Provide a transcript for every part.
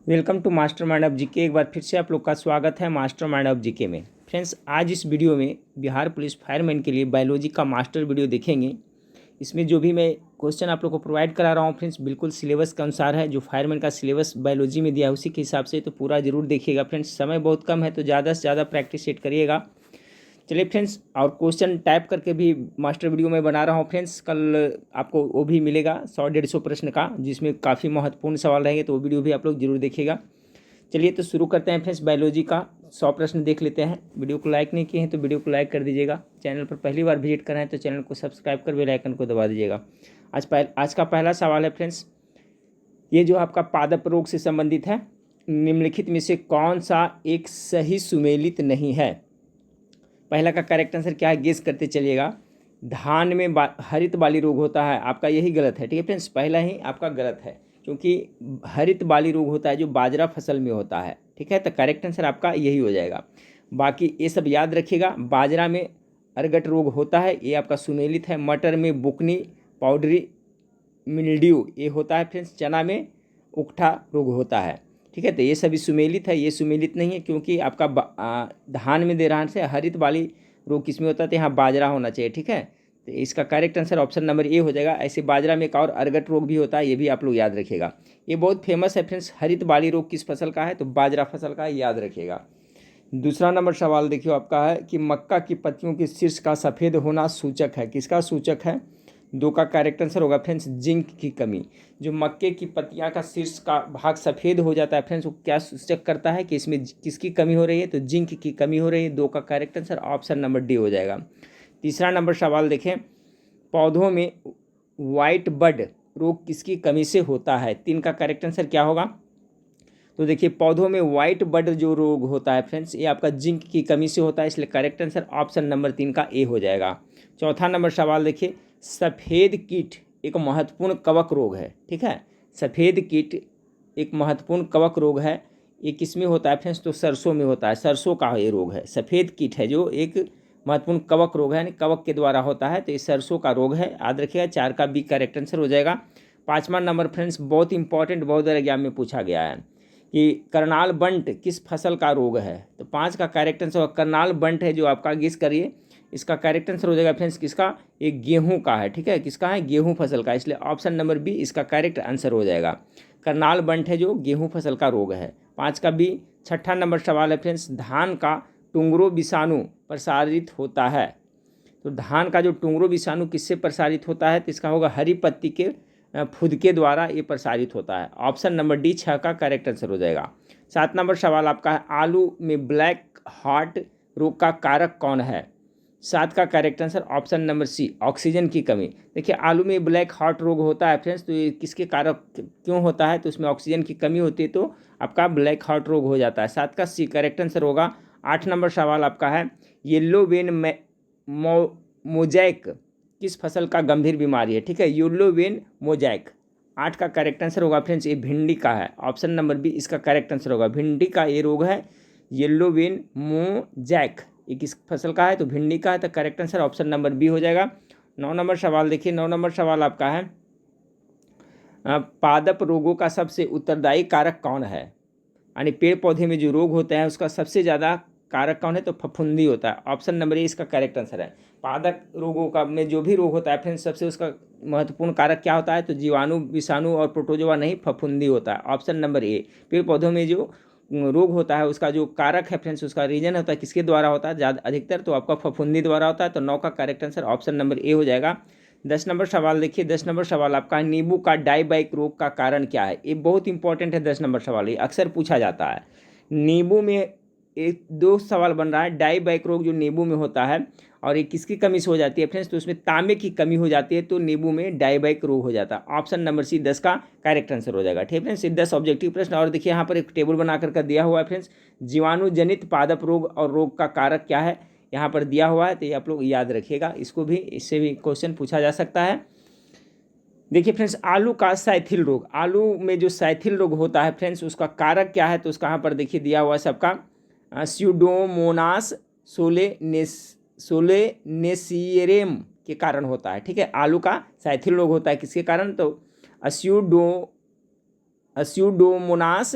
Welcome to master mind of GK. एक बार फिर से आप लोग का स्वागत है मास्टर माइंड ऑफ जीके में। फ्रेंड्स, आज इस वीडियो में बिहार पुलिस फायरमैन के लिए बायोलॉजी का मास्टर वीडियो देखेंगे। इसमें जो भी मैं क्वेश्चन आप लोग को प्रोवाइड करा रहा हूँ फ्रेंड्स, बिल्कुल सिलेबस के अनुसार है। जो फायरमैन का सिलेबस बायोलॉजी में दिया है उसी के हिसाब से, तो पूरा जरूर देखिएगा फ्रेंड्स। समय बहुत कम है तो ज़्यादा से ज़्यादा प्रैक्टिस सेट करिएगा। चलिए फ्रेंड्स, और क्वेश्चन टाइप करके भी मास्टर वीडियो में बना रहा हूँ फ्रेंड्स। कल आपको वो भी मिलेगा 100-150 प्रश्न का, जिसमें काफ़ी महत्वपूर्ण सवाल रहेंगे, तो वो वीडियो भी आप लोग जरूर देखिएगा। चलिए तो शुरू करते हैं फ्रेंड्स। बायोलॉजी का 100 प्रश्न देख लेते हैं। वीडियो को लाइक नहीं किए हैं तो वीडियो को लाइक कर दीजिएगा। चैनल पर पहली बार विजिट कर रहे हैं तो चैनल को सब्सक्राइब कर बेल आइकन को दबा दीजिएगा। आज का पहला सवाल है फ्रेंड्स, ये जो आपका पादप रोग से संबंधित है। निम्नलिखित में से कौन सा एक सही सुमेलित नहीं है? पहला का करेक्ट आंसर क्या है, गेस करते चलिएगा। धान में हरित बाली रोग होता है, आपका यही गलत है। ठीक है फ्रेंड्स, पहला ही आपका गलत है, क्योंकि हरित बाली रोग होता है जो बाजरा फसल में होता है। ठीक है, तो करेक्ट आंसर आपका यही हो जाएगा। बाकी ये सब याद रखिएगा। बाजरा में अरगट रोग होता है, ये आपका सुमेलित है। मटर में बुकनी पाउडरी मिल्ड्यू ये होता है फ्रेंड्स। चना में उकठा रोग होता है। ठीक है, तो ये सभी सुमेलित है, ये सुमेलित नहीं है, क्योंकि आपका धान में दे रहा है हरित बाली रोग किसमें होता है, तो यहाँ बाजरा होना चाहिए। ठीक है, तो इसका correct answer option number A हो जाएगा। ऐसे बाजरा में एक और अरगट रोग भी होता है, ये भी आप लोग याद रखिएगा। ये बहुत फेमस है फ्रेंड्स। हरित बाली रोग किस फसल का है, तो बाजरा फसल का, याद रखिएगा। दूसरा नंबर सवाल देखियो आपका है कि मक्का की पत्तियों के शीर्ष का सफ़ेद होना सूचक है, किसका सूचक है? दो का करेक्ट आंसर होगा फ्रेंड्स जिंक की कमी। जो मक्के की पत्तियां का शीर्ष का भाग सफ़ेद हो जाता है फ्रेंड्स, वो क्या सूचक करता है कि इसमें किसकी कमी हो रही है, तो जिंक की कमी हो रही है। दो का correct answer option number D हो जाएगा। तीसरा नंबर सवाल देखें, पौधों में वाइट बड रोग किसकी कमी से होता है? तीन का करेक्ट आंसर क्या होगा? तो देखिए, पौधों में वाइट बड जो रोग होता है फ्रेंड्स, ये आपका जिंक की कमी से होता है, इसलिए करेक्ट आंसर ऑप्शन नंबर 3 का ए हो जाएगा। चौथा नंबर सवाल देखिए, सफ़ेद कीट एक महत्वपूर्ण कवक रोग है। ठीक है, सफ़ेद कीट एक महत्वपूर्ण कवक रोग है। ये किस में होता है फ्रेंड्स, तो सरसों में होता है। सरसों का ये रोग है, सफ़ेद कीट है जो एक महत्वपूर्ण कवक रोग है, यानी कवक के द्वारा होता है, तो ये सरसों का रोग है, याद रखिएगा। 4 का बी करेक्ट आंसर हो जाएगा। पाँचवा नंबर फ्रेंड्स, बहुत इंपॉर्टेंट, बहुत ज़्यादा एग्जाम में पूछा गया है कि करनाल बंट किस फसल का रोग है, तो 5 का करेक्ट आंसर होगा करनाल बंट है जो आपका, गेस करिए। इसका करेक्ट आंसर हो जाएगा फ्रेंड्स किसका, ये गेहूं का है। ठीक है, किसका है, गेहूं फसल का, इसलिए ऑप्शन नंबर बी इसका करेक्ट आंसर हो जाएगा। करनाल बंट है जो गेहूं फसल का रोग है, 5 का बी। छठा नंबर सवाल है फ्रेंड्स, धान का टुंगरो विषाणु प्रसारित होता है, तो धान का जो टुंगरो विषाणु किससे प्रसारित होता है, तो इसका होगा हरी पत्ती के फुदके द्वारा ये प्रसारित होता है। ऑप्शन नंबर डी 6 का करेक्ट आंसर हो जाएगा। 7 नंबर सवाल आपका है, आलू में ब्लैक हार्ट रोग का कारक कौन है? 7 का correct answer option number C, oxygen की कमी। देखिए, आलू में ब्लैक हार्ट रोग होता है फ्रेंड्स, तो ये किसके कारक क्यों होता है, तो उसमें ऑक्सीजन की कमी होती है, तो आपका ब्लैक हार्ट रोग हो जाता है। 7 का सी करेक्ट आंसर होगा। 8 नंबर सवाल आपका है, येलो वेन मोजैक किस फसल का गंभीर बीमारी है? ठीक है, येलो वेन मोजैक। 8 का करेक्ट आंसर होगा फ्रेंड्स, ये भिंडी का है। ऑप्शन नंबर बी इसका करेक्ट आंसर होगा। भिंडी का ये रोग है येलो वेन मोजैक, ये किस फसल का है, तो भिंडी का है, तो correct answer option number B हो जाएगा। 9 नंबर सवाल देखिए, 9 नंबर सवाल आपका है, पादप रोगों का सबसे उत्तरदायी कारक कौन है? यानी पेड़ पौधे में जो रोग होते हैं उसका सबसे ज़्यादा कारक कौन है, तो फफूंदी होता है। ऑप्शन नंबर ए इसका करेक्ट आंसर है। पादप रोगों का में जो भी रोग होता है फ्रेंड्स, सबसे उसका महत्वपूर्ण कारक क्या होता है, तो जीवाणु विषाणु और प्रोटोजोआ नहीं, फफूंदी होता है। Option number A. पेड़ पौधों में जो रोग होता है उसका जो कारक है फ्रेंड्स, उसका रीजन होता है किसके द्वारा होता है, ज़्यादा अधिकतर तो आपका फफूंदी द्वारा होता है। तो 9 का correct answer option number A हो जाएगा। 10 नंबर सवाल देखिए, 10 नंबर सवाल आपका, नींबू का डाइबाइक रोग का कारण क्या है? ये बहुत इंपॉर्टेंट है 10 नंबर सवाल, ये अक्सर पूछा जाता है। नींबू में एक दो सवाल बन रहा है, डाइबाइक रोग जो नींबू में होता है और ये किसकी कमी से हो जाती है फ्रेंड्स, तो उसमें तांबे की कमी हो जाती है, तो नींबू में डाइबाइक रोग हो जाता है। ऑप्शन नंबर सी 10 का करेक्ट आंसर हो जाएगा। ठीक है फ्रेंड्स, 10 ऑब्जेक्टिव प्रश्न। और देखिए यहाँ पर एक टेबल बना कर दिया हुआ है फ्रेंड्स, जीवाणु जनित पादप रोग और रोग का कारक क्या है यहाँ पर दिया हुआ है, तो ये आप लोग याद रखिएगा, इसको भी, इससे भी क्वेश्चन पूछा जा सकता है। देखिए फ्रेंड्स, आलू का साइथिल रोग, आलू में जो साइथिल रोग होता है फ्रेंड्स उसका कारक क्या है, तो उसका यहाँ पर देखिए दिया हुआ है सबका, स्यूडोमोनास सोलेनेसियरेम के कारण होता है। ठीक है, आलू का साइथिल रोग होता है किसके कारण, तो अस्यूडोमोनास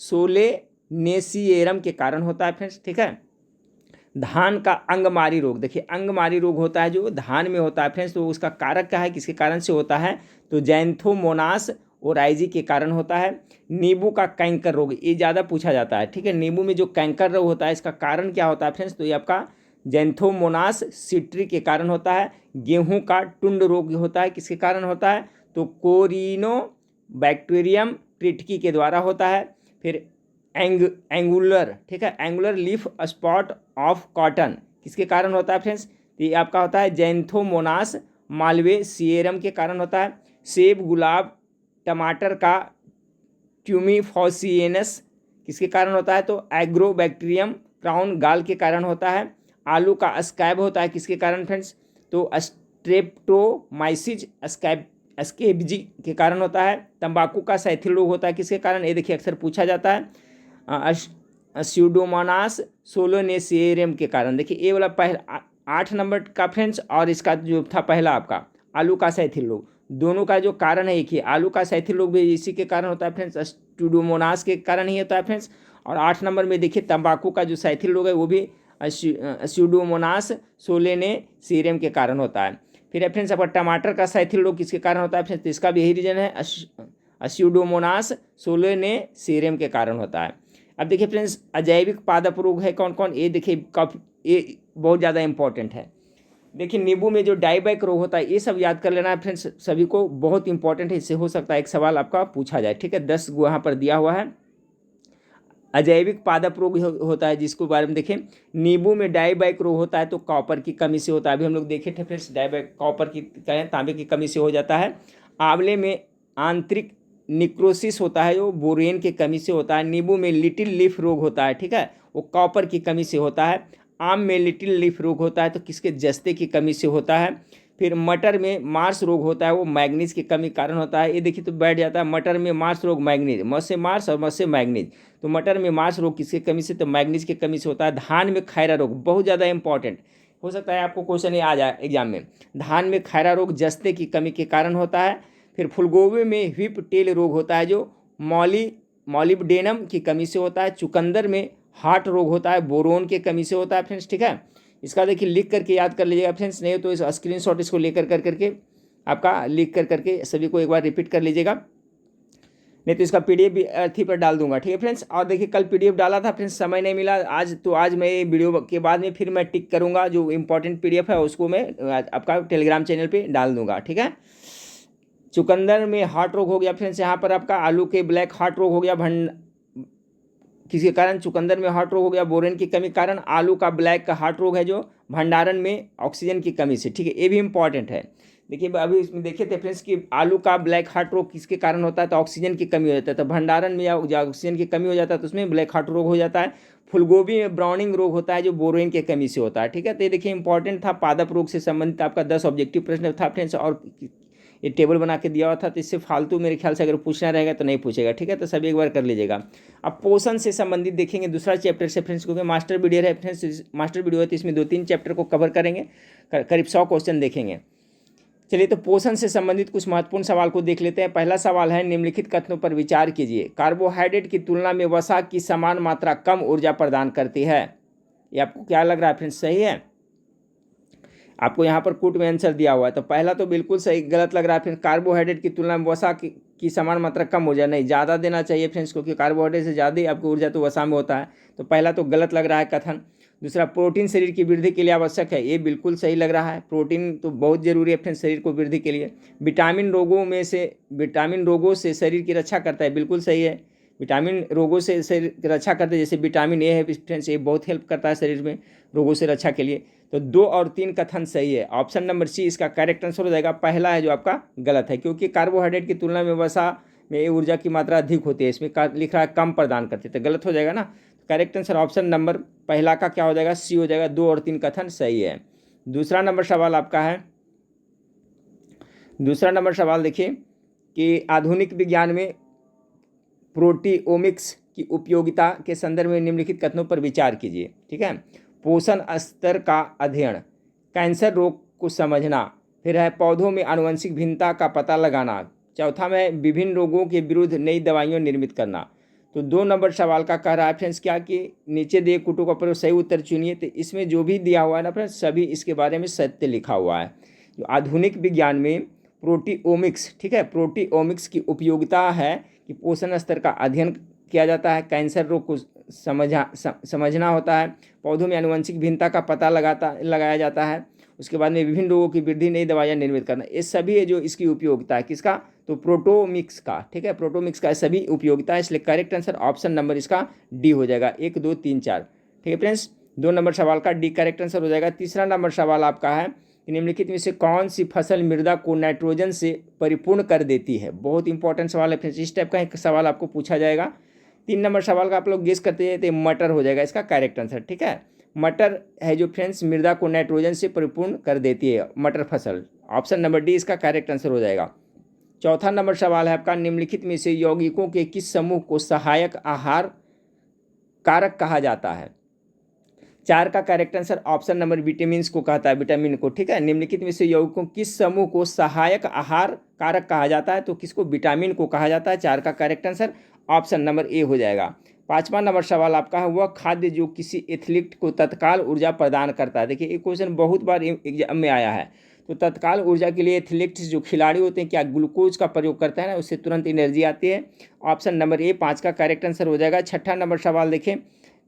सोलेनेसिएरम के कारण होता है फ्रेंड्स, ठीक है। धान का अंगमारी रोग, देखिए अंगमारी रोग होता है जो धान में होता है फ्रेंड्स, तो उसका कारक क्या है, किसके कारण से होता है, तो जैंथोमोनास ओराइजी के कारण होता है। नींबू का कैंकर रोग, ये ज़्यादा पूछा जाता है, ठीक है। नींबू में जो कैंकर रोग होता है इसका कारण क्या होता है फ्रेंड्स, तो ये आपका जैंथोमोनास सिट्री के कारण होता है। गेहूं का टुंड रोग होता है, किसके कारण होता है, तो कोरिनो बैक्टीरियम ट्रिटकी के द्वारा होता है। फिर एंगुलर, ठीक है, angular leaf spot of cotton किसके कारण होता है फ्रेंड्स, तो ये आपका होता है जैंथोमोनास मालवेसिएरम के कारण होता है। सेब, गुलाब, टमाटर का ट्यूमिफॉसिएनस किसके कारण होता है, तो एग्रोबैक्टीरियम क्राउन गाल के कारण होता है। आलू का स्कैब होता है किसके कारण फ्रेंड्स, तो स्ट्रेप्टोमाइसिस स्कैबिजी के कारण होता है। तंबाकू का सैथिल रोग होता है किसके कारण, ये देखिए अक्सर पूछा जाता है, स्यूडोमोनास सोलोनेसिएरम के कारण। देखिए ये वाला पहला 8 नंबर का फ्रेंड्स, और इसका जो था पहला आपका आलू का सैथिल रोग, दोनों का जो कारण है एक ही। आलू का सैथिल रोग भी इसी के कारण होता है फ्रेंड्स, स्यूडोमोनास के कारण ही होता है फ्रेंड्स। और 8 नंबर में देखिए तंबाकू का जो सैथिल रोग है वो भी स्यूडोमोनास सोलेनेसिएरम के कारण होता है। फिर फ्रेंड्स आपका टमाटर का सैथिल रोग किसके कारण होता है फ्रेंड्स, तो इसका भी यही रीजन है, स्यूडोमोनास सोलेनेसिएरम के कारण होता है। अब देखिए फ्रेंड्स अजैविक पादप रोग है कौन कौन, ये देखिए काफी, ये बहुत ज़्यादा इंपॉर्टेंट है। देखिए नींबू में जो डाइबैक रोग होता है ये सब याद कर लेना है फ्रेंड्स, सभी को बहुत इंपॉर्टेंट है, इससे हो सकता है एक सवाल आपका पूछा जाए, ठीक है। 10 वहाँ पर दिया हुआ है। अजैविक पादप रोग होता है जिसको बारे में देखें, नींबू में डाइबैक रोग होता है तो कॉपर की कमी से होता है, अभी हम लोग देखे थे फ्रेंड्स, डाइबैक कॉपर की कहें तांबे की कमी से हो जाता है। आंवले में आंतरिक निक्रोसिस होता है जो बोरेन की कमी से होता है। नींबू में लिटिल लीफ रोग होता है, ठीक है, वो कॉपर की कमी से होता है। आम में लिटिल लीफ रोग होता है तो किसके, जस्ते की कमी से होता है। फिर मटर में मार्स रोग होता है, वो मैग्नीज की कमी कारण होता है। ये देखिए तो बैठ जाता है, मटर में मार्स रोग मैग्नीज, म से मार्स और म से मैग्नीज, तो मटर में मार्स रोग किसकी कमी से, तो मैग्नीज की कमी से होता है। धान में खैरा रोग बहुत ज़्यादा इंपॉर्टेंट हो सकता है, आपको क्वेश्चन ये आ जाए एग्जाम में। धान में खैरा रोग जस्ते की कमी के कारण होता है। फिर फूलगोभी में व्हिप टेल रोग होता है जो मॉलिब्डेनम की कमी से होता है। चुकंदर में हार्ट रोग होता है, बोरोन की कमी से होता है फ्रेंड्स, ठीक है। इसका देखिए लिख करके याद कर लीजिएगा फ्रेंड्स, नहीं तो इस स्क्रीनशॉट इसको लेकर करके आपका लिख करके सभी को एक बार रिपीट कर लीजिएगा, नहीं तो इसका पीडीएफ भी अर्थी पर डाल दूंगा, ठीक है फ्रेंड्स। और देखिए कल पीडीएफ डाला था फ्रेंड्स, समय नहीं मिला आज, तो आज मैं ये वीडियो के बाद में फिर मैं टिक करूंगा, जो इंपॉर्टेंट पीडीएफ है उसको मैं आपका टेलीग्राम चैनल पे डाल दूंगा, ठीक है। चुकंदर में हार्ट रोग हो गया फ्रेंड्स, यहाँ पर आपका आलू के ब्लैक हार्ट रोग हो गया, किसके कारण, चुकंदर में हार्ट रोग हो गया बोरेन की कमी कारण। आलू का ब्लैक का हार्ट रोग है जो भंडारण में ऑक्सीजन की कमी से, ठीक है, ये भी इंपॉर्टेंट है। देखिए अभी इसमें देखे थे फ्रेंड्स कि आलू का ब्लैक हार्ट रोग किसके कारण होता है, तो ऑक्सीजन की कमी हो जाता है, तो भंडारण में या ऑक्सीजन की कमी हो जाता है तो उसमें ब्लैक हार्ट रोग हो जाता है। फूलगोभी में ब्राउनिंग रोग होता है जो बोरेन की कमी से होता है, ठीक है। तो ये देखिए इंपॉर्टेंट था, पादप रोग से संबंधित आपका 10 ऑब्जेक्टिव प्रश्न था फ्रेंड्स, और ये टेबल बना के दिया हुआ था, तो इससे फालतू मेरे ख्याल से अगर पूछना रहेगा तो नहीं पूछेगा, ठीक है। तो सभी एक बार कर लीजिएगा। अब पोषण से संबंधित देखेंगे दूसरा चैप्टर से फ्रेंड्स, क्योंकि मास्टर वीडियो है फ्रेंड्स, मास्टर वीडियो है तो इसमें 2-3 चैप्टर को कवर करेंगे, करीब 100 क्वेश्चन देखेंगे। चलिए तो पोषण से संबंधित कुछ महत्वपूर्ण सवाल को देख लेते हैं। पहला सवाल है, निम्नलिखित कथनों पर विचार कीजिए। कार्बोहाइड्रेट की तुलना में वसा की समान मात्रा कम ऊर्जा प्रदान करती है। ये आपको क्या लग रहा है फ्रेंड्स, सही है? आपको यहाँ पर कोट में आंसर दिया हुआ है, तो पहला तो बिल्कुल सही, गलत लग रहा है फ्रेंड्स। कार्बोहाइड्रेट की तुलना में वसा की समान मात्रा कम ऊर्जा, नहीं, ज़्यादा देना चाहिए फ्रेंड्स, क्योंकि कार्बोहाइड्रेट से ज़्यादा ही आपको ऊर्जा तो वसा में होता है, तो पहला तो गलत लग रहा है कथन। दूसरा, प्रोटीन शरीर की वृद्धि के लिए आवश्यक है, ये बिल्कुल सही लग रहा है, प्रोटीन तो बहुत जरूरी है फ्रेंड्स शरीर को वृद्धि के लिए। विटामिन रोगों से शरीर की रक्षा करता है, बिल्कुल सही है, विटामिन रोगों से शरीर की रक्षा करते हैं, जैसे विटामिन ए है फ्रेंड्स, ये बहुत हेल्प करता है शरीर में रोगों से रक्षा के लिए। तो 2 और 3 कथन सही है, ऑप्शन नंबर सी इसका करेक्ट आंसर हो जाएगा। पहला है जो आपका गलत है, क्योंकि कार्बोहाइड्रेट की तुलना में वसा में ऊर्जा की मात्रा अधिक होती है, इसमें लिख रहा है कम प्रदान करते, तो गलत हो जाएगा ना। करेक्ट आंसर ऑप्शन नंबर पहला का क्या हो जाएगा, सी हो जाएगा। 2 और 3 कथन सही है। दूसरा नंबर सवाल आपका है, दूसरा नंबर सवाल देखिए कि आधुनिक विज्ञान में प्रोटियोमिक्स की उपयोगिता के संदर्भ में निम्नलिखित कथनों पर विचार कीजिए, ठीक है। पोषण स्तर का अध्ययन, कैंसर रोग को समझना, फिर है पौधों में आनुवंशिक भिन्नता का पता लगाना, चौथा में विभिन्न रोगों के विरुद्ध नई दवाइयाँ निर्मित करना। तो 2 नंबर सवाल का कह रहा है फ्रेंड्स क्या कि नीचे दिए कुटुक पर सही उत्तर चुनिए। तो इसमें जो भी दिया हुआ है ना फ्रेंड्स, सभी इसके बारे में सत्य लिखा हुआ है। जो आधुनिक विज्ञान में प्रोटियोमिक्स, ठीक है, प्रोटियोमिक्स की उपयोगिता है कि पोषण स्तर का अध्ययन किया जाता है, कैंसर रोग को समझना होता है, पौधों में आनुवंशिक भिन्नता का पता लगाया जाता है, उसके बाद में विभिन्न रोगों की वृद्धि, नई दवाइयाँ निर्मित करना, ये सभी है जो इसकी उपयोगिता है। किसका? तो प्रोटोमिक्स का, ठीक है, प्रोटोमिक्स का सभी उपयोगिता है। इसलिए करेक्ट आंसर ऑप्शन नंबर इसका डी हो जाएगा, 1 2 3 4। ठीक है फ्रेंड्स, 2 नंबर सवाल का डी करेक्ट आंसर हो जाएगा। तीसरा नंबर सवाल आपका है कि निम्नलिखित में से कौन सी फसल मृदा को नाइट्रोजन से परिपूर्ण कर देती है। बहुत इंपॉर्टेंट सवाल है फ्रेंड्स, इस टाइप का एक सवाल आपको पूछा जाएगा। 3 नंबर सवाल का आप लोग गेस करते हैं तो मटर हो जाएगा इसका करेक्ट आंसर। ठीक है, मटर है जो फ्रेंड्स मृदा को नाइट्रोजन से परिपूर्ण कर देती है, मटर फसल। ऑप्शन नंबर डी इसका करेक्ट आंसर हो जाएगा। चौथा नंबर सवाल है आपका, निम्नलिखित में से यौगिकों के किस समूह को सहायक आहार कारक कहा जाता है। 4 का correct answer option number vitamin को कहता है, विटामिन को। ठीक है, निम्नलिखित में से यौगिकों किस समूह को सहायक आहार कारक कहा जाता है, तो किसको? विटामिन को कहा जाता है। 4 का correct answer option number A हो जाएगा। 5वां नंबर सवाल आपका है, वह खाद्य जो किसी एथलीट को तत्काल ऊर्जा प्रदान करता है। देखिए, ये क्वेश्चन बहुत बार एग्जाम में आया है। तो तत्काल ऊर्जा के लिए एथलीट्स जो खिलाड़ी होते हैं क्या ग्लूकोज का प्रयोग करते हैं ना, उससे तुरंत एनर्जी आती है। ऑप्शन नंबर ए 5 का करेक्ट आंसर हो जाएगा। 6ठा नंबर सवाल देखें,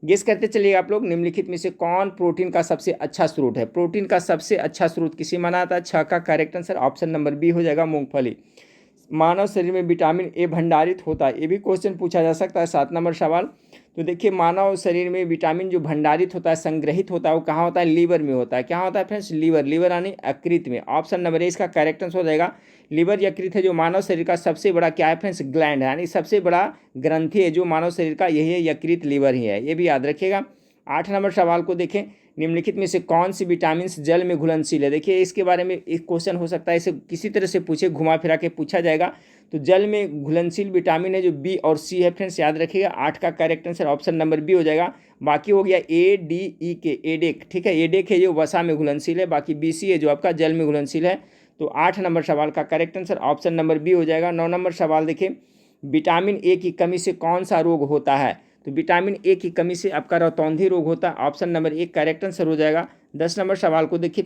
गेस करते चलिए आप लोग, निम्नलिखित में से कौन प्रोटीन का सबसे अच्छा स्रोत है। प्रोटीन का सबसे अच्छा स्रोत किसे माना जाता है। 6 का correct answer option number B हो जाएगा, मूंगफली। मानव शरीर में विटामिन ए भंडारित होता है, ये भी क्वेश्चन पूछा जा सकता है। 7 नंबर सवाल, तो देखिए मानव शरीर में विटामिन जो भंडारित होता है, संग्रहित होता है, वो कहाँ होता है? लीवर में होता है। क्या होता है फ्रेंड्स? लीवर। लीवर यानी यकृत में। ऑप्शन नंबर ए इसका करेक्ट आंसर हो जाएगा। लीवर यकृत है जो मानव शरीर का सबसे बड़ा क्या है फ्रेंड्स? ग्लैंड है, यानी सबसे बड़ा ग्रंथि है जो मानव शरीर का, यही है यकृत, लीवर ही है, ये भी याद रखिएगा। 8 नंबर सवाल को देखें, निम्नलिखित में से कौन सी विटामिन जल में घुलनशील है। देखिए, इसके बारे में एक क्वेश्चन हो सकता है, इसे किसी तरह से पूछे, घुमा फिरा के पूछा जाएगा। तो जल में घुलनशील विटामिन है जो बी और सी है फ्रेंड्स, याद रखिएगा। 8 का correct answer option number B हो जाएगा। बाकी हो गया ए डी ई के, एडेक। ठीक है, एडेक है जो वसा में घुलनशील है, बाकी बी सी है जो आपका जल में घुलनशील है। तो 8 नंबर सवाल का correct answer option number B हो जाएगा। 9 नंबर सवाल देखिए, विटामिन ए की कमी से कौन सा रोग होता है। तो विटामिन ए की कमी से आपका रतौंधी रोग होता है। ऑप्शन नंबर 1 करेक्ट आंसर हो जाएगा। 10 नंबर सवाल को देखिए,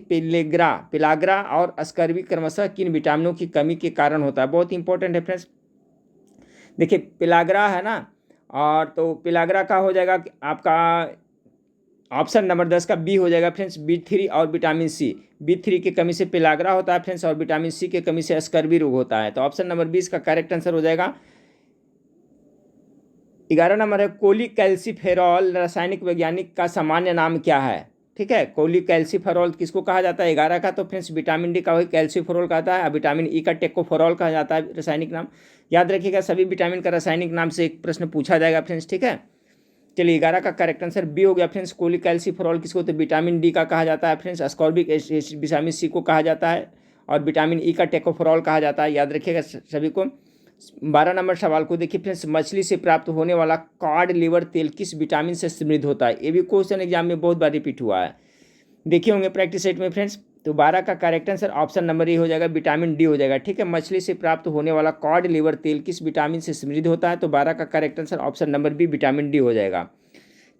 पिलाग्रा और स्कर्वी क्रमशः किन विटामिनों की कमी के कारण होता है। बहुत इंपॉर्टेंट है फ्रेंड्स। देखिए, पिलाग्रा है ना, और तो पिलाग्रा का हो जाएगा आपका ऑप्शन नंबर 10 का बी हो जाएगा फ्रेंड्स, B3 और विटामिन सी। B3 की कमी से पिलाग्रा होता है फ्रेंड्स, और विटामिन सी की कमी से स्कर्वी रोग होता है। तो ऑप्शन नंबर 20 का करेक्ट आंसर हो जाएगा। 11 नंबर है, कोलीकैल्सिफेरॉल रासायनिक वैज्ञानिक का सामान्य नाम क्या है। ठीक है, कोलीकैल्सिफेरॉल किसको कहा जाता है। 11 का तो फ्रेंड्स विटामिन डी का वही कैल्सिफेरॉल कहता है, और विटामिन ई का टेकोफेरॉल कहा जाता है रासायनिक नाम। याद रखिएगा, सभी विटामिन का रासायनिक नाम से एक प्रश्न पूछा जाएगा फ्रेंड्स। ठीक है, चलिए 11 का करेक्ट आंसर बी हो गया फ्रेंड्स। कोलीकैल्सिफेरॉल किसको? तो विटामिन डी का कहा जाता है friends, ascorbic acid vitamin C को कहा जाता है, और विटामिन ई का टेकोफेरॉल कहा जाता है। याद रखिएगा सभी को। 12 नंबर सवाल को देखिए फ्रेंड्स, मछली से प्राप्त होने वाला कॉड लिवर तेल किस विटामिन से समृद्ध होता है। ये भी क्वेश्चन एग्जाम में बहुत बार रिपीट हुआ है, देखे होंगे प्रैक्टिस सेट में फ्रेंड्स। तो 12 का correct answer option number A हो जाएगा, विटामिन डी हो जाएगा। ठीक है, मछली से प्राप्त होने वाला कॉड लिवर तेल किस विटामिन से समृद्ध होता है। तो 12 का correct answer option number B, vitamin D हो जाएगा।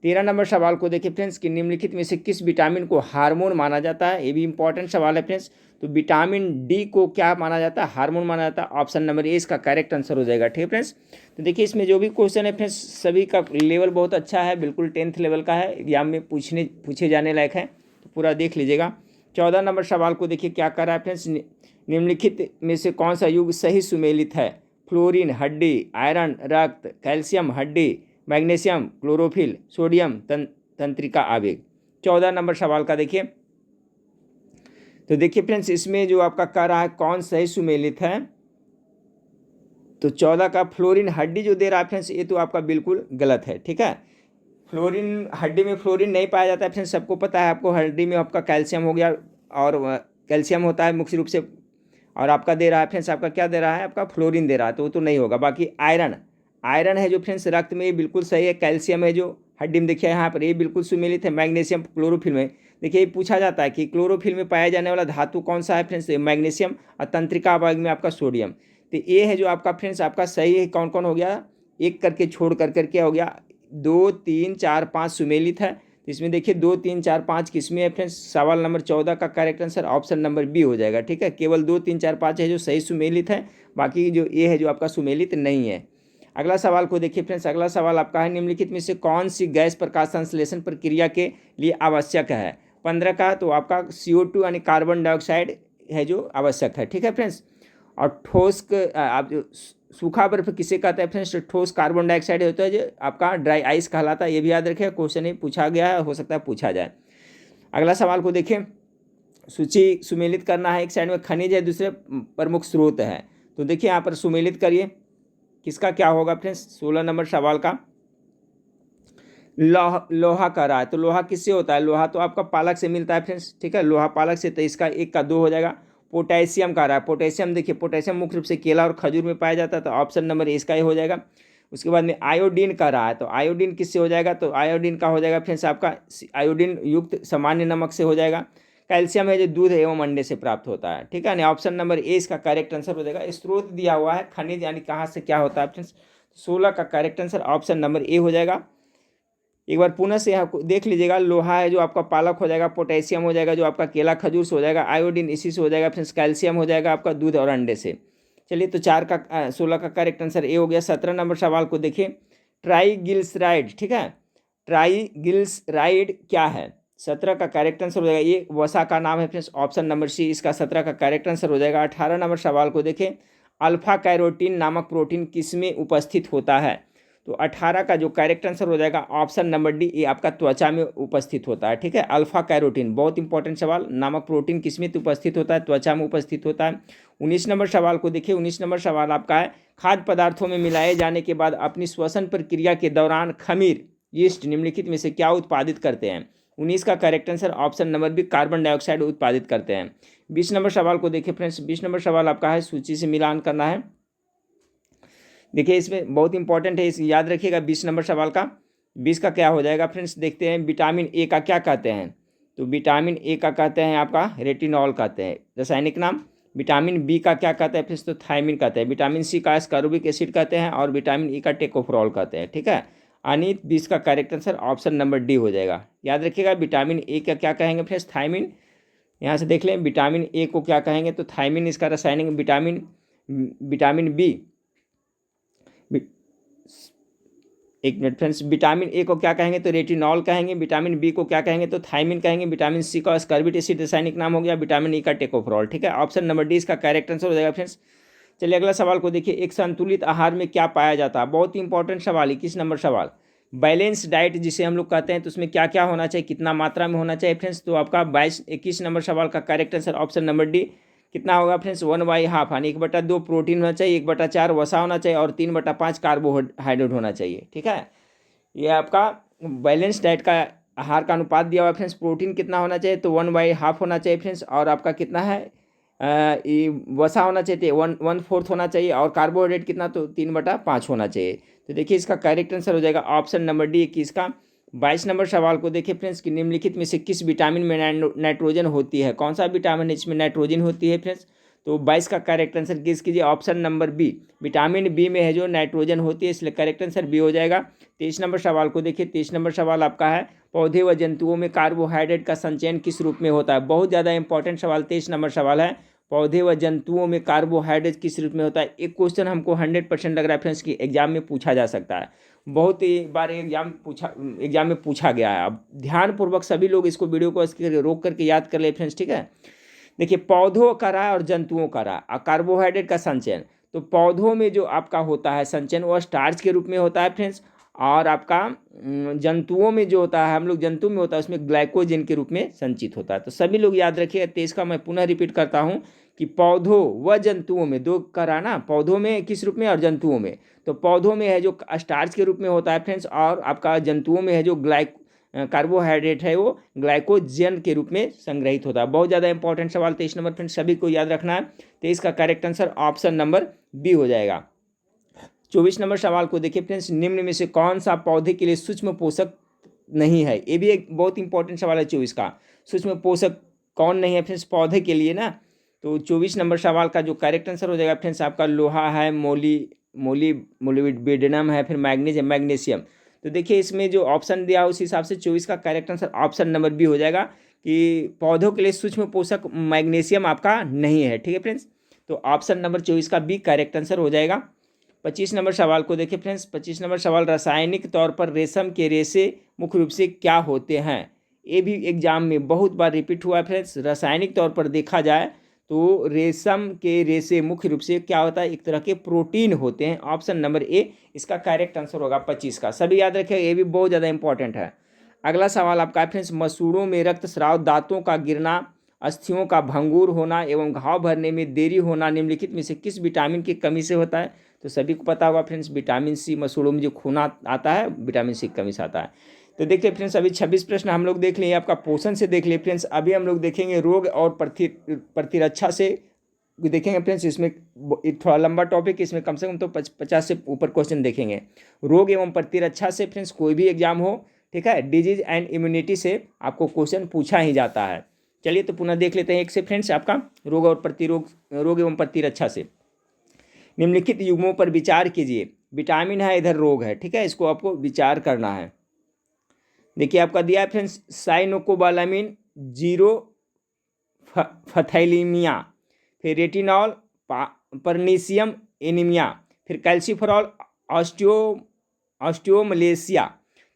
13 नंबर सवाल को देखिए फ्रेंड्स, कि निम्नलिखित में से किस विटामिन को हार्मोन माना जाता है। ये भी इंपॉर्टेंट सवाल है फ्रेंड्स। तो विटामिन डी को क्या माना जाता है? हार्मोन माना जाता है। ऑप्शन नंबर ए इसका करेक्ट आंसर हो जाएगा। ठीक है फ्रेंड्स, तो देखिए इसमें जो भी क्वेश्चन है फ्रेंड्स, सभी का लेवल बहुत अच्छा है, बिल्कुल 10th लेवल का है, एग्जाम में पूछे जाने लायक है, तो पूरा देख लीजिएगा। 14 नंबर सवाल को देखिए क्या कर रहा है फ्रेंड्स, निम्नलिखित में से कौन सा युग सही सुमेलित है। फ्लोरीन हड्डी, आयरन रक्त, कैल्शियम हड्डी, मैग्नीशियम क्लोरोफिल, सोडियम तंत्रिका आवेग। 14 नंबर सवाल का देखिए, तो देखिए फ्रेंड्स इसमें जो आपका कह रहा है कौन सही सुमेलित है। तो 14 का फ्लोरीन हड्डी जो दे रहा है फ्रेंड्स, ये तो आपका बिल्कुल गलत है। ठीक है, फ्लोरीन हड्डी में फ्लोरीन नहीं पाया जाता है फ्रेंड्स, सबको पता है। आपको हड्डी में आपका कैल्शियम हो गया, और कैल्शियम होता है मुख्य रूप से, और आपका दे रहा है फ्रेंड्स, आपका क्या दे रहा है, आपका फ्लोरीन दे रहा है, तो वो तो नहीं होगा। बाकी आयरन है जो फ्रेंड्स रक्त में, ये बिल्कुल सही है। कैल्शियम है जो हड्डी में देखिए यहाँ पर, ये बिल्कुल सुमेलित है। मैग्नीशियम क्लोरोफिल में, देखिए ये पूछा जाता है कि क्लोरोफिल में पाया जाने वाला धातु कौन सा है फ्रेंड्स, मैग्नीशियम, और तंत्रिका आवेग में आपका सोडियम। तो ये है जो आपका फ्रेंड्स आपका सही है। कौन कौन हो गया, एक करके छोड़ कर क्या हो गया, 2 3 4 5 सुमेलित है। तो इसमें देखिए 2 3 4 5 किसमें है फ्रेंड्स, सवाल नंबर 14 का correct answer option number B हो जाएगा। ठीक है, केवल 2 3 4 5 है जो सही सुमेलित है, बाकी जो ए है जो आपका सुमेलित नहीं है। अगला सवाल को देखिए फ्रेंड्स, अगला सवाल आपका है निम्नलिखित में से कौन सी गैस प्रकाश संश्लेषण प्रक्रिया के लिए आवश्यक है। 15 का तो आपका CO2 यानी कार्बन डाइऑक्साइड है जो आवश्यक है। ठीक है फ्रेंड्स, और ठोस आप जो सूखा बर्फ किसे कहते हैं फ्रेंड्स, ठोस कार्बन डाइऑक्साइड होता है जो आपका ड्राई आइस कहलाता है। ये भी याद रखिए, क्वेश्चन ही पूछा गया है, हो सकता है पूछा जाए। अगला सवाल को देखिए, सूची सुमेलित करना है, एक साइड में खनिज है, दूसरे प्रमुख स्रोत है। तो देखिए यहाँ पर सुमेलित करिए, किसका क्या होगा फ्रेंड्स, 16 नंबर सवाल का लोहा कह रहा है। तो लोहा किससे होता है, लोहा तो आपका पालक से मिलता है फ्रेंड्स। ठीक है, लोहा पालक से, तो इसका 1 का 2 हो जाएगा। पोटेशियम कह रहा है, पोटेशियम देखिए, पोटेशियम मुख्य रूप से केला और खजूर में पाया जाता है, तो ऑप्शन नंबर ए इसका ही हो जाएगा। उसके बाद में आयोडीन कह रहा है, तो आयोडीन किससे हो जाएगा, तो आयोडीन का हो जाएगा फ्रेंड्स आपका आयोडीन युक्त सामान्य नमक से हो जाएगा। कैल्शियम है जो दूध एवं अंडे से प्राप्त होता है। ठीक है ना, ऑप्शन नंबर ए इसका करेक्ट आंसर हो जाएगा। स्रोत दिया हुआ है खनिज यानी कहाँ से क्या होता है फ्रेंड्स, 16 का correct answer option number A हो जाएगा। एक बार पुनः से यहाँ देख लीजिएगा, लोहा है जो आपका पालक हो जाएगा, पोटेशियम हो जाएगा जो आपका केला खजूर से हो जाएगा, आयोडीन इसी से हो जाएगा फ्रेंड्स, कैल्शियम हो जाएगा आपका दूध और अंडे से। चलिए, तो 16 का करेक्ट आंसर ए हो गया। 17 नंबर सवाल को देखिए, ट्राईग्लिसराइड। ठीक है, ट्राईग्लिसराइड क्या है, 17 का करेक्ट आंसर हो जाएगा, ये वसा का नाम है फ्रेंड्स, ऑप्शन नंबर सी इसका 17 का करेक्ट आंसर हो जाएगा। 18 नंबर सवाल को देखें, अल्फा कैरोटीन नामक प्रोटीन किसमें उपस्थित होता है। तो 18 का जो करेक्ट आंसर हो जाएगा ऑप्शन नंबर डी, ये आपका त्वचा में उपस्थित होता है। ठीक है, अल्फा कैरोटीन बहुत इंपॉर्टेंट सवाल, नामक प्रोटीन किसमें उपस्थित होता है, त्वचा में उपस्थित होता है। 19 नंबर सवाल को देखिए, 19 नंबर सवाल आपका है, खाद्य पदार्थों में मिलाए जाने के बाद अपनी श्वसन प्रक्रिया के दौरान खमीर यीस्ट निम्नलिखित में से क्या उत्पादित करते हैं। 19 का correct answer option number B, carbon dioxide उत्पादित करते हैं। 20 नंबर सवाल को देखिए फ्रेंड्स, 20 नंबर सवाल आपका है, सूची से मिलान करना है। देखिए इसमें बहुत इंपॉर्टेंट है, इस याद रखिएगा 20 नंबर सवाल का। 20 का क्या हो जाएगा फ्रेंड्स, देखते हैं। विटामिन ए का क्या कहते हैं, तो विटामिन ए का कहते हैं आपका रेटिनॉल कहते हैं रासायनिक नाम। विटामिन बी का क्या कहते हैं फ्रेंड्स, तो थायमिन कहते हैं। विटामिन सी का एस्कॉर्बिक एसिड कहते हैं, और विटामिन ई का टेकोफेरॉल कहते हैं। ठीक है, यानी 20 का correct answer option number D हो जाएगा। याद रखिएगा, विटामिन ए का क्या कहेंगे फ्रेंड्स, थायमिन। यहाँ से देख लें, विटामिन ए को क्या कहेंगे, तो थायमिन इसका रासायनिक। विटामिन बी, एक मिनट फ्रेंड्स, विटामिन ए को क्या कहेंगे, तो रेटिनॉल कहेंगे। विटामिन बी को क्या कहेंगे, तो थायमिन कहेंगे। विटामिन सी का एस्कॉर्बिक एसिड रासायनिक नाम हो गया। विटामिन ई का टेकोफेरॉल। ठीक है, ऑप्शन नंबर डी इसका करेक्ट आंसर हो जाएगा फ्रेंड्स। चलिए अगला सवाल को देखिए, एक संतुलित आहार में क्या पाया जाता है, बहुत ही इंपॉर्टेंट सवाल, 21 नंबर सवाल। बैलेंस डाइट जिसे हम लोग कहते हैं, तो उसमें क्या क्या होना चाहिए, कितना मात्रा में होना चाहिए फ्रेंड्स, तो आपका 21 नंबर सवाल का correct answer option number D कितना होगा फ्रेंड्स, 1/2 यानी 1/2 प्रोटीन होना चाहिए, 1/4 वसा होना चाहिए, और 3/5 कार्बोहाइड्रेट होना चाहिए। ठीक है, ये आपका बैलेंस डाइट का आहार का अनुपात दिया हुआ है फ्रेंड्स। प्रोटीन कितना होना चाहिए, तो 1/2 होना चाहिए फ्रेंड्स, और आपका कितना है, ये वसा होना चाहिए 1/4 होना चाहिए, और कार्बोहाइड्रेट कितना, तो 3/5 होना चाहिए। तो देखिए इसका करेक्ट आंसर हो जाएगा ऑप्शन नंबर डी कि इसका। 22 नंबर सवाल को देखिए फ्रेंड्स, कि निम्नलिखित में से किस विटामिन में नाइट्रोजन होती है, कौन सा विटामिन इसमें नाइट्रोजन होती है फ्रेंड्स, तो 22 का करेक्ट आंसर गेस कीजिए, option number B, vitamin B में है जो नाइट्रोजन होती है, इसलिए करेक्ट आंसर बी हो जाएगा। 23 नंबर सवाल को देखिए, 23 नंबर सवाल आपका है, पौधे व जंतुओं में कार्बोहाइड्रेट का संचयन किस रूप में होता है, बहुत ज़्यादा इंपॉर्टेंट सवाल 23 नंबर सवाल है, पौधे व जंतुओं में कार्बोहाइड्रेट किस रूप में होता है। एक क्वेश्चन हमको 100% लग रहा है फ्रेंड्स कि एग्जाम में पूछा जा सकता है, बहुत ही बार एग्जाम में पूछा गया है। अब ध्यानपूर्वक सभी लोग इसको वीडियो को रोक करके याद कर ले फ्रेंड्स। ठीक है, देखिए पौधों का रहा और जंतुओं का रहा कार्बोहाइड्रेट का संचयन, तो पौधों में जो आपका होता है संचयन वह स्टार्च के रूप में होता है फ्रेंड्स, और आपका जंतुओं में जो होता है, हम लोग जंतु में होता है उसमें ग्लाइकोजन के रूप में संचित होता है। तो सभी लोग याद रखिएगा। 23 का मैं पुनः रिपीट करता हूँ कि पौधों व जंतुओं में, दो का रहा ना, पौधों में किस रूप में और जंतुओं में, तो पौधों में है जो स्टार्च के रूप में होता है फ्रेंड्स, और आपका जंतुओं में है जो कार्बोहाइड्रेट है वो ग्लाइकोजन के रूप में संग्रहित होता है। बहुत ज़्यादा इंपॉर्टेंट सवाल 23 नंबर फ्रेंड्स, सभी को याद रखना है। 23 का correct answer option number B हो जाएगा। 24 नंबर सवाल को देखिए फ्रेंड्स, निम्न में से कौन सा पौधे के लिए सूक्ष्म पोषक नहीं है, ये भी एक बहुत इंपॉर्टेंट सवाल है 24 का। सूक्ष्म पोषक कौन नहीं है फ्रेंड्स पौधे के लिए ना, तो 24 नंबर सवाल का जो करेक्ट आंसर हो जाएगा फ्रेंड्स आपका लोहा है, मोलिब्डेनम है, फिर मैग्नीशियम। तो देखिए इसमें जो ऑप्शन दिया उस हिसाब से 24 का correct answer option number B हो जाएगा कि पौधों के लिए सूक्ष्म पोषक मैग्नीशियम आपका नहीं है। ठीक है फ्रेंड्स, तो ऑप्शन नंबर 24 का बी करेक्ट आंसर हो जाएगा। 25 नंबर सवाल को देखिए फ्रेंड्स। 25 नंबर सवाल, रासायनिक तौर पर रेशम के रेशे मुख्य रूप से क्या होते हैं? ये भी एग्जाम में बहुत बार रिपीट हुआ है फ्रेंड्स। रासायनिक तौर पर देखा जाए तो रेशम के रेशे मुख्य रूप से क्या होता है? एक तरह के प्रोटीन होते हैं। ऑप्शन नंबर ए इसका करेक्ट आंसर होगा 25 का। सभी याद रखिए, ये भी बहुत ज़्यादा इंपॉर्टेंट है। अगला सवाल आपका है फ्रेंड्स, मसूड़ों में रक्तस्राव, दांतों का गिरना, अस्थियों का भंगुर होना एवं घाव भरने में देरी होना निम्नलिखित में से किस विटामिन की कमी से होता है? तो सभी को पता होगा फ्रेंड्स, विटामिन सी, मसूड़ों में जो खून आता है विटामिन सी की कमी से आता है। तो देखिए फ्रेंड्स, अभी 26 प्रश्न हम लोग देख लिए, आपका पोषण से देख लिए फ्रेंड्स। अभी हम लोग देखेंगे रोग और प्रतिरक्षा से देखेंगे फ्रेंड्स। इसमें थोड़ा लंबा टॉपिक, इसमें कम से कम तो 50 से ऊपर क्वेश्चन देखेंगे। रोग एवं प्रतिरक्षा से फ्रेंड्स कोई भी एग्जाम हो, ठीक है, डिजीज एंड इम्यूनिटी से आपको क्वेश्चन पूछा ही जाता है। चलिए तो पुनः देख लेते हैं एक से फ्रेंड्स, आपका रोग एवं प्रतिरक्षा से। निम्नलिखित युग्मों पर विचार कीजिए। विटामिन है, इधर रोग है, ठीक है, इसको आपको विचार करना है। देखिए आपका दिया है फ्रेंड्स, साइनोकोबालामिन, जीरो फथैलीमिया, फिर रेटिनॉल, परनीशियम एनीमिया, फिर कैल्सीफेरॉल, ऑस्टियोमलेशिया।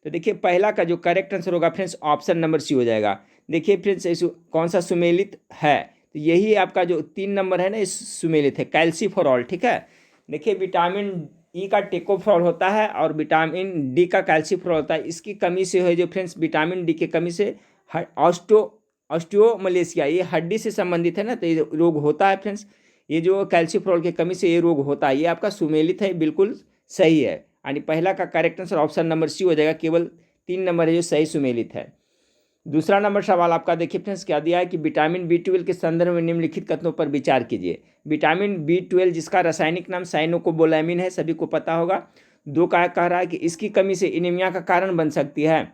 तो देखिए पहला का जो करेक्ट आंसर होगा फ्रेंड्स ऑप्शन नंबर सी हो जाएगा। देखिए फ्रेंड्स कौन सा सुमेलित है? तो यही आपका जो 3 नंबर है ना, इस सुमेलित है, कैल्सीफेरॉल। ठीक है, देखिए विटामिन ई का टेकोफेरॉल होता है और विटामिन डी का कैल्सीफेरॉल होता है। इसकी कमी से है जो फ्रेंड्स, विटामिन डी की कमी से ऑस्टियोमलेशिया, ये हड्डी से संबंधित है ना, तो ये रोग होता है फ्रेंड्स। ये जो कैल्सीफेरॉल की कमी से ये रोग होता है, ये आपका सुमेलित है, बिल्कुल सही है। यानी पहला का correct answer option number C हो जाएगा। केवल 3 नंबर है जो सही सुमेलित है। दूसरा नंबर सवाल आपका देखिए फ्रेंड्स, क्या दिया है कि विटामिन बी12 के संदर्भ में निम्नलिखित कथनों पर विचार कीजिए। विटामिन बी12 जिसका रासायनिक नाम साइनोकोबालामिन है, सभी को पता होगा। दो का कह रहा है कि इसकी कमी से एनीमिया का कारण बन सकती है।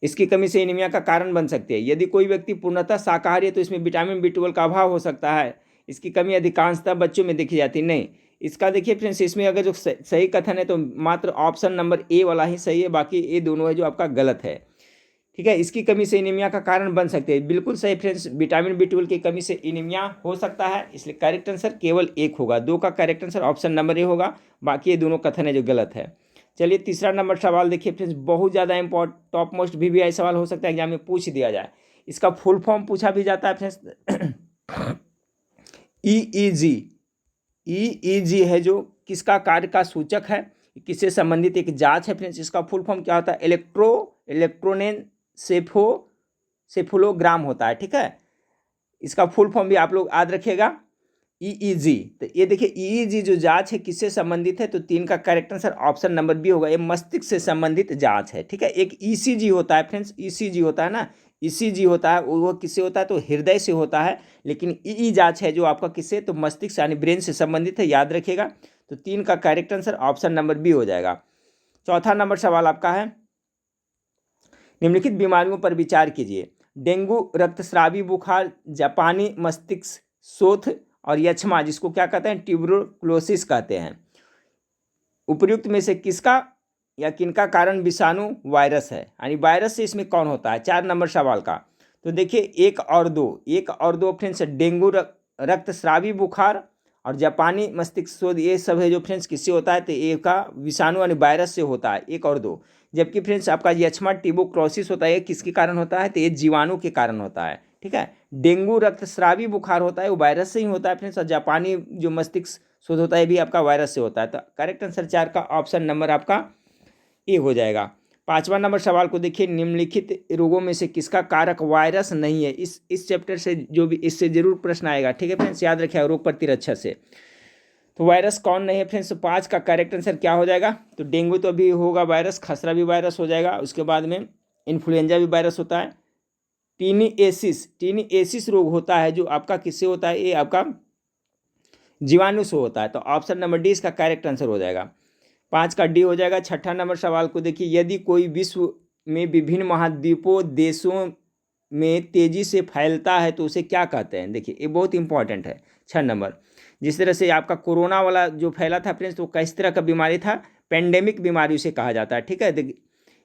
इसकी कमी से एनीमिया का कारण बन सकती है। यदि कोई व्यक्ति पूर्णतः शाकाहारी है तो इसमें विटामिन बी12 का अभाव हो सकता है। इसकी कमी अधिकांशतः बच्चों में देखी जाती नहीं। इसका देखिए फ्रेंड्स, इसमें अगर जो सही कथन है तो मात्र ऑप्शन नंबर ए वाला ही सही है, बाकी ये दोनों है जो आपका गलत है। ठीक है, इसकी कमी से एनीमिया का कारण बन सकते हैं, बिल्कुल सही फ्रेंड्स। विटामिन बी12 की कमी से एनीमिया हो सकता है, इसलिए करेक्ट आंसर केवल एक होगा। 2 का correct answer option number A होगा, बाकी ये दोनों कथन है जो गलत है। चलिए तीसरा नंबर सवाल देखिए फ्रेंड्स, बहुत ज़्यादा इंपॉर्टेंट, टॉप मोस्ट VVI सवाल हो सकता है एग्जाम में पूछ दिया जाए। इसका फुल फॉर्म पूछा भी जाता है फ्रेंड्स। EEG है जो किसका कार्य का सूचक है, किससे संबंधित एक जांच है फ्रेंड्स। इसका फुल फॉर्म क्या होता है? इलेक्ट्रोनेसेफोलोग्राम होता है। ठीक है, इसका फुल फॉर्म भी आप लोग याद रखिएगा, EEG। तो ये देखिए EEG जो जांच है किससे संबंधित है, तो 3 का correct answer option number B होगा। ये मस्तिष्क से संबंधित जांच है। ठीक है, एक ECG होता है फ्रेंड्स, ECG होता है ना, ECG होता है वो किससे होता है, तो हृदय से होता है। लेकिन EE जांच है जो आपका किससे, तो मस्तिष्क यानी ब्रेन से संबंधित है, याद रखिएगा। तो 3 का correct answer option number B हो जाएगा। चौथा नंबर सवाल आपका है, निम्नलिखित बीमारियों पर विचार कीजिए। डेंगू, रक्तस्रावी बुखार, जापानी मस्तिष्क शोथ और यक्ष्मा, जिसको क्या कहते हैं, ट्यूबरकुलोसिस कहते हैं। उपर्युक्त में से किसका या किनका कारण विषाणु वायरस है, यानी वायरस से इसमें कौन होता है? 4 नंबर सवाल का। तो देखिए 1 और 2 फ्रेंड्स, डेंगू, रक्तस्रावी बुखार और जापानी मस्तिष्क शोथ, ये सब है जो फ्रेंड्स किससे होता है, तो ए का विषाणु यानी वायरस से होता है, 1 और 2। जबकि फ्रेंड्स आपका यक्ष्मा ट्यूबरकुलोसिस होता है, ये किसके कारण होता है, तो ये जीवाणु के कारण होता है। ठीक है, डेंगू रक्तस्रावी बुखार होता है वो वायरस से ही होता है फ्रेंड्स, और जापानी जो मस्तिष्क शोथ होता है भी आपका वायरस से होता है। तो करेक्ट आंसर 4 का ऑप्शन नंबर आपका ए हो जाएगा। 5वां नंबर सवाल को देखिए, निम्नलिखित रोगों में से किसका कारक वायरस नहीं है? इस चैप्टर से जो भी, इससे जरूर प्रश्न आएगा। ठीक है फ्रेंड्स, याद रखिए, रोग प्रतिरक्षा से। तो वायरस कौन नहीं है फ्रेंड्स? 5 का करेक्ट आंसर क्या हो जाएगा? तो डेंगू तो भी होगा वायरस, खसरा भी वायरस हो जाएगा, उसके बाद में इन्फ्लुएंजा भी वायरस होता है। टीनिएसिस रोग होता है जो आपका किससे होता है, ये आपका जीवाणु से होता है। तो ऑप्शन नंबर डी इसका करेक्ट आंसर हो जाएगा। 5 का डी हो जाएगा। 6ठा नंबर सवाल को देखिए, यदि कोई विश्व में विभिन्न महाद्वीपों, देशों में तेजी से फैलता है तो उसे क्या कहते हैं। देखिए ये बहुत इंपॉर्टेंट है। 6 नंबर, जिस तरह से आपका कोरोना वाला जो फैला था फ्रेंड्स, तो किस तरह का बीमारी था, पेंडेमिक बीमारी उसे कहा जाता है। ठीक है, देखिए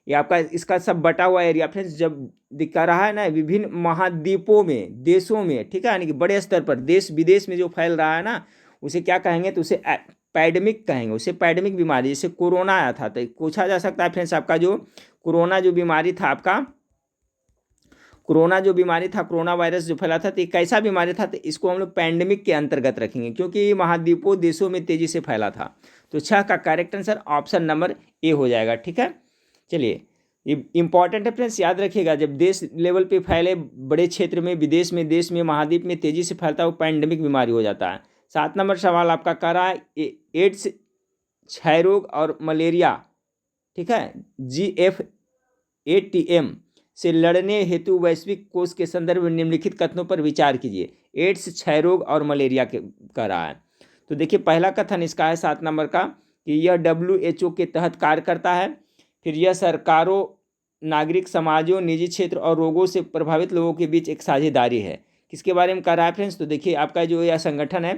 ये आपका इसका सब बटा हुआ एरिया फ्रेंड्स जब दिखा रहा है ना विभिन्न महाद्वीपों में, देशों में, ठीक है, यानी कि बड़े स्तर पर देश विदेश में जो फैल रहा है ना, उसे क्या कहेंगे, तो उसे पैडेमिक कहेंगे, उसे पैडेमिक बीमारी। जैसे कोरोना आया था तो पूछा जा सकता है फ्रेंड्स, आपका जो कोरोना जो बीमारी था, आपका कोरोना जो बीमारी था, कोरोना वायरस जो फैला था, तो ये कैसा बीमारी था, तो इसको हम लोग पैंडेमिक के अंतर्गत रखेंगे क्योंकि ये महाद्वीपों देशों में तेजी से फैला था। तो 6 का correct answer option number A हो जाएगा। ठीक है, चलिए ये इंपॉर्टेंट है फ्रेंड्स, याद रखिएगा, जब देश लेवल पे फैले बड़े क्षेत्र में, विदेश में, देश में, महाद्वीप में तेजी से फैलता है वो पैंडेमिक बीमारी हो जाता है। 7 नंबर सवाल आपका कह रहा है एड्स, क्षय रोग और मलेरिया, ठीक है, GFATM से लड़ने हेतु वैश्विक कोष के संदर्भ में निम्नलिखित कथनों पर विचार कीजिए। एड्स, क्षय रोग और मलेरिया के कह रहा है। तो देखिए पहला कथन इसका है 7 नंबर का कि यह WHO के तहत कार्य करता है। फिर यह सरकारों, नागरिक समाजों, निजी क्षेत्र और रोगों से प्रभावित लोगों के बीच एक साझेदारी है। किसके बारे में कह रहा है फ्रेंड्स, तो देखिए आपका जो यह संगठन है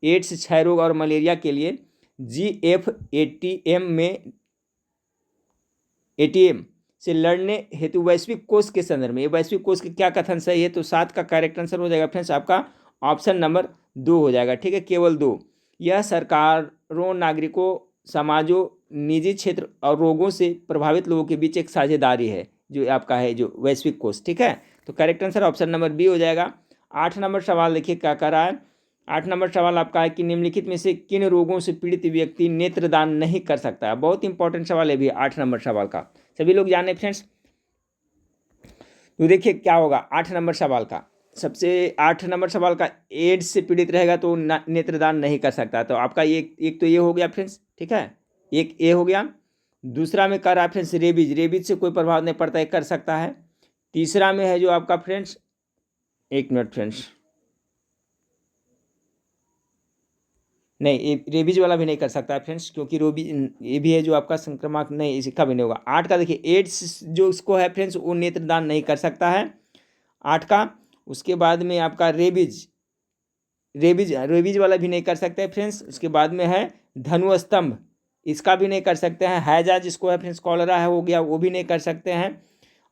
एड्स, क्षय रोग और मलेरिया के लिए GFATM में ATM से लड़ने हेतु वैश्विक कोष के संदर्भ में, ये वैश्विक कोष के क्या कथन सही है, तो 7 का करेक्ट आंसर हो जाएगा फ्रेंड्स आपका ऑप्शन नंबर 2 हो जाएगा। ठीक है, केवल 2। यह सरकारों, नागरिकों, समाजों, निजी क्षेत्र और रोगों से प्रभावित लोगों के बीच एक साझेदारी है जो आपका है जो वैश्विक कोष। ठीक है, तो correct answer option number B हो जाएगा। 8 नंबर सवाल देखिए क्या कर रहा है। 8 नंबर सवाल आपका है कि निम्नलिखित में से किन रोगों से पीड़ित व्यक्ति नेत्रदान नहीं कर सकता है। बहुत इंपॉर्टेंट सवाल है भी 8 नंबर सवाल का, सभी लोग जाने फ्रेंड्स। तो देखिए क्या होगा 8 नंबर सवाल का, सबसे 8 नंबर सवाल का एड्स से पीड़ित रहेगा तो नेत्रदान नहीं कर सकता। तो आपका एक तो ये हो गया फ्रेंड्स, ठीक है, एक ए हो गया। दूसरा में कर रहा है फ्रेंड्स रेबीज, रेबीज से कोई प्रभाव नहीं पड़ता है, कर सकता है। तीसरा में है जो आपका फ्रेंड्स, एक मिनट फ्रेंड्स, नहीं रेबीज वाला भी नहीं कर सकता है फ्रेंड्स, क्योंकि ये भी है जो आपका संक्रमक, नहीं इसका भी नहीं होगा। 8 का देखिए एड्स जो इसको है फ्रेंड्स वो नेत्रदान नहीं कर सकता है 8 का। उसके बाद में आपका रेबीज, रेबीज वाला भी नहीं कर सकते हैं फ्रेंड्स। उसके बाद में है धनुस्तंभ, इसका भी नहीं कर सकते हैं। हैजा जिसको है फ्रेंड्स कॉलरा है हो गया, वो भी नहीं कर सकते हैं।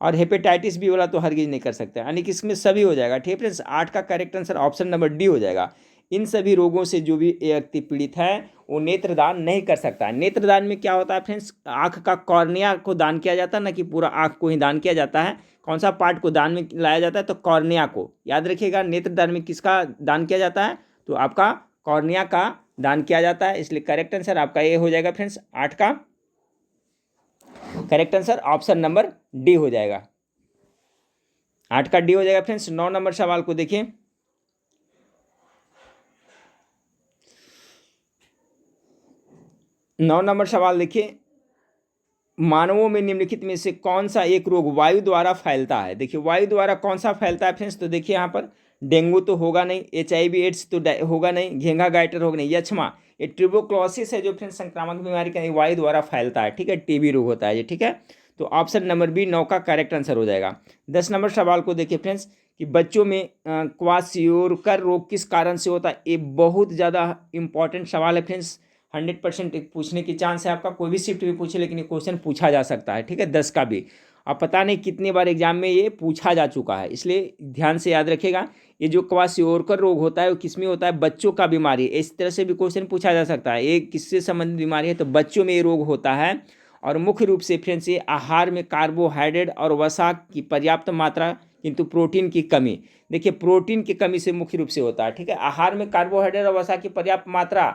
और हेपेटाइटिस बी वाला तो हरगिज नहीं कर सकते, यानी कि इसमें सभी हो जाएगा। ठीक है फ्रेंड्स, 8 का correct answer option number D हो जाएगा। इन सभी रोगों से जो भी व्यक्ति पीड़ित है वो नेत्रदान नहीं कर सकता है। नेत्रदान में क्या होता है फ्रेंड्स, आँख का कॉर्निया को दान किया जाता है ना, कि पूरा आँख को ही दान किया जाता है। कौन सा पार्ट को दान में लाया जाता है, तो कॉर्निया को। याद रखिएगा नेत्रदान में किसका दान किया जाता है, तो आपका कॉर्निया का दान किया जाता है। इसलिए करेक्ट आंसर आपका ये हो जाएगा फ्रेंड्स, 8 का correct answer option number D हो जाएगा। 8 का डी हो जाएगा फ्रेंड्स। 9 नंबर सवाल को देखिए। 9 नंबर सवाल देखिए, मानवों में निम्नलिखित में से कौन सा एक रोग वायु द्वारा फैलता है। देखिए वायु द्वारा कौन सा फैलता है फ्रेंड्स, तो देखिए यहाँ पर डेंगू तो होगा नहीं, HIV एड्स तो होगा नहीं, घेंघा गाइटर होगा नहीं, यक्षमा, ये ट्यूबरक्लोसिस है जो फ्रेंड्स संक्रामक बीमारी का वायु द्वारा फैलता है। ठीक है, TB रोग होता है ये। ठीक है, तो ऑप्शन नंबर बी 9 का करेक्ट आंसर हो जाएगा। 10 नंबर सवाल को देखिए फ्रेंड्स कि बच्चों में क्वाशियोरकर रोग किस कारण से होता है। ये बहुत ज़्यादा इंपॉर्टेंट सवाल है फ्रेंड्स, 100% पूछने की चांस है आपका, कोई भी शिफ्ट भी पूछे लेकिन ये क्वेश्चन पूछा जा सकता है। ठीक है, 10 का भी, अब पता नहीं कितनी बार एग्जाम में ये पूछा जा चुका है, इसलिए ध्यान से याद रखेगा। ये जो क्वाशियोरकर रोग होता है वो किसमें होता है, बच्चों का बीमारी। इस तरह से भी क्वेश्चन पूछा जा सकता है, ये किससे संबंधित बीमारी है, तो बच्चों में ये रोग होता है। और मुख्य रूप से फ्रेंड्स ये आहार में कार्बोहाइड्रेट और वसा की पर्याप्त मात्रा किंतु प्रोटीन की कमी, देखिए प्रोटीन की कमी से मुख्य रूप से होता है। ठीक है, आहार में कार्बोहाइड्रेट और वसा की पर्याप्त मात्रा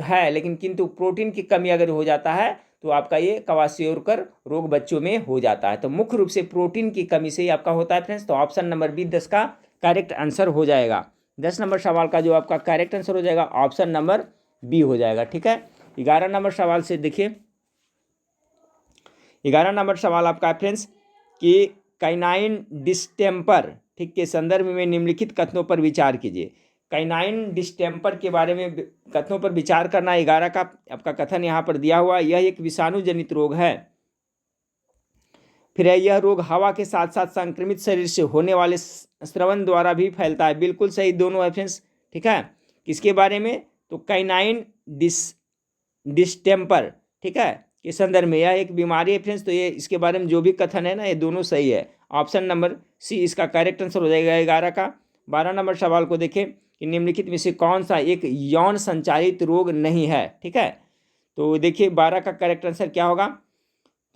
है लेकिन किंतु प्रोटीन की कमी अगर हो जाता है तो आपका ये क्वाशियोरकर रोग बच्चों में हो जाता है। तो मुख्य रूप से प्रोटीन की कमी से ही आपका होता है फ्रेंड्स। तो ऑप्शन नंबर बी 10 का करेक्ट आंसर हो जाएगा। 10 नंबर सवाल का जो आपका करेक्ट आंसर हो जाएगा ऑप्शन नंबर बी हो जाएगा। ठीक है, 11 नंबर सवाल से देखिए। 11 नंबर सवाल आपका है फ्रेंड्स कि काइनाइन डिस्टेम्पर, ठीक, के संदर्भ में निम्नलिखित कथनों पर विचार कीजिए। काइनाइन डिस्टेम्पर के बारे में कथनों पर विचार करना 11 का आपका कथन यहाँ पर दिया हुआ। यह एक विषाणु जनित रोग है फिर है यह रोग हवा के साथ साथ संक्रमित शरीर से होने वाले श्रवण द्वारा भी फैलता है। बिल्कुल सही, दोनों है फ्रेंड्स। ठीक है, किसके बारे में? तो कैनाइन डिस्टेम्पर, ठीक है, के संदर्भ में यह एक बीमारी है फ्रेंड्स। तो ये इसके बारे में जो भी कथन है ना, ये दोनों सही है। ऑप्शन नंबर सी इसका करेक्ट आंसर हो जाएगा 11 का। 12 नंबर सवाल को देखें कि निम्नलिखित में से कौन सा एक यौन संचारित रोग नहीं है। ठीक है, तो देखिए 12 का करेक्ट आंसर क्या होगा?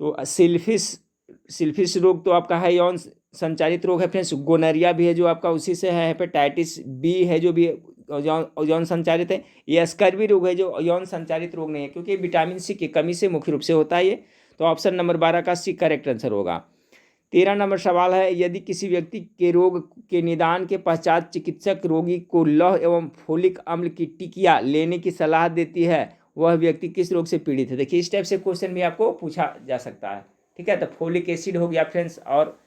तो सिल्फिश रोग तो आपका है यौन संचारित रोग है फ्रेंड्स। गोनरिया भी है जो आपका उसी से है। हेपेटाइटिस बी है जो भी यौन संचारित है। ये स्कर्वी रोग है जो यौन संचारित रोग नहीं है, क्योंकि विटामिन सी की कमी से मुख्य रूप से होता है ये। तो ऑप्शन नंबर 12 का सी करेक्ट आंसर होगा। 13 नंबर सवाल है, यदि किसी व्यक्ति के रोग के निदान के पश्चात चिकित्सक रोगी को लौह एवं फोलिक अम्ल की टिकिया लेने की सलाह देती है, वह व्यक्ति किस रोग से पीड़ित है? देखिए इस टाइप से क्वेश्चन भी आपको पूछा जा सकता है। ठीक है, तो फोलिक एसिड हो गया फ्रेंड्स, और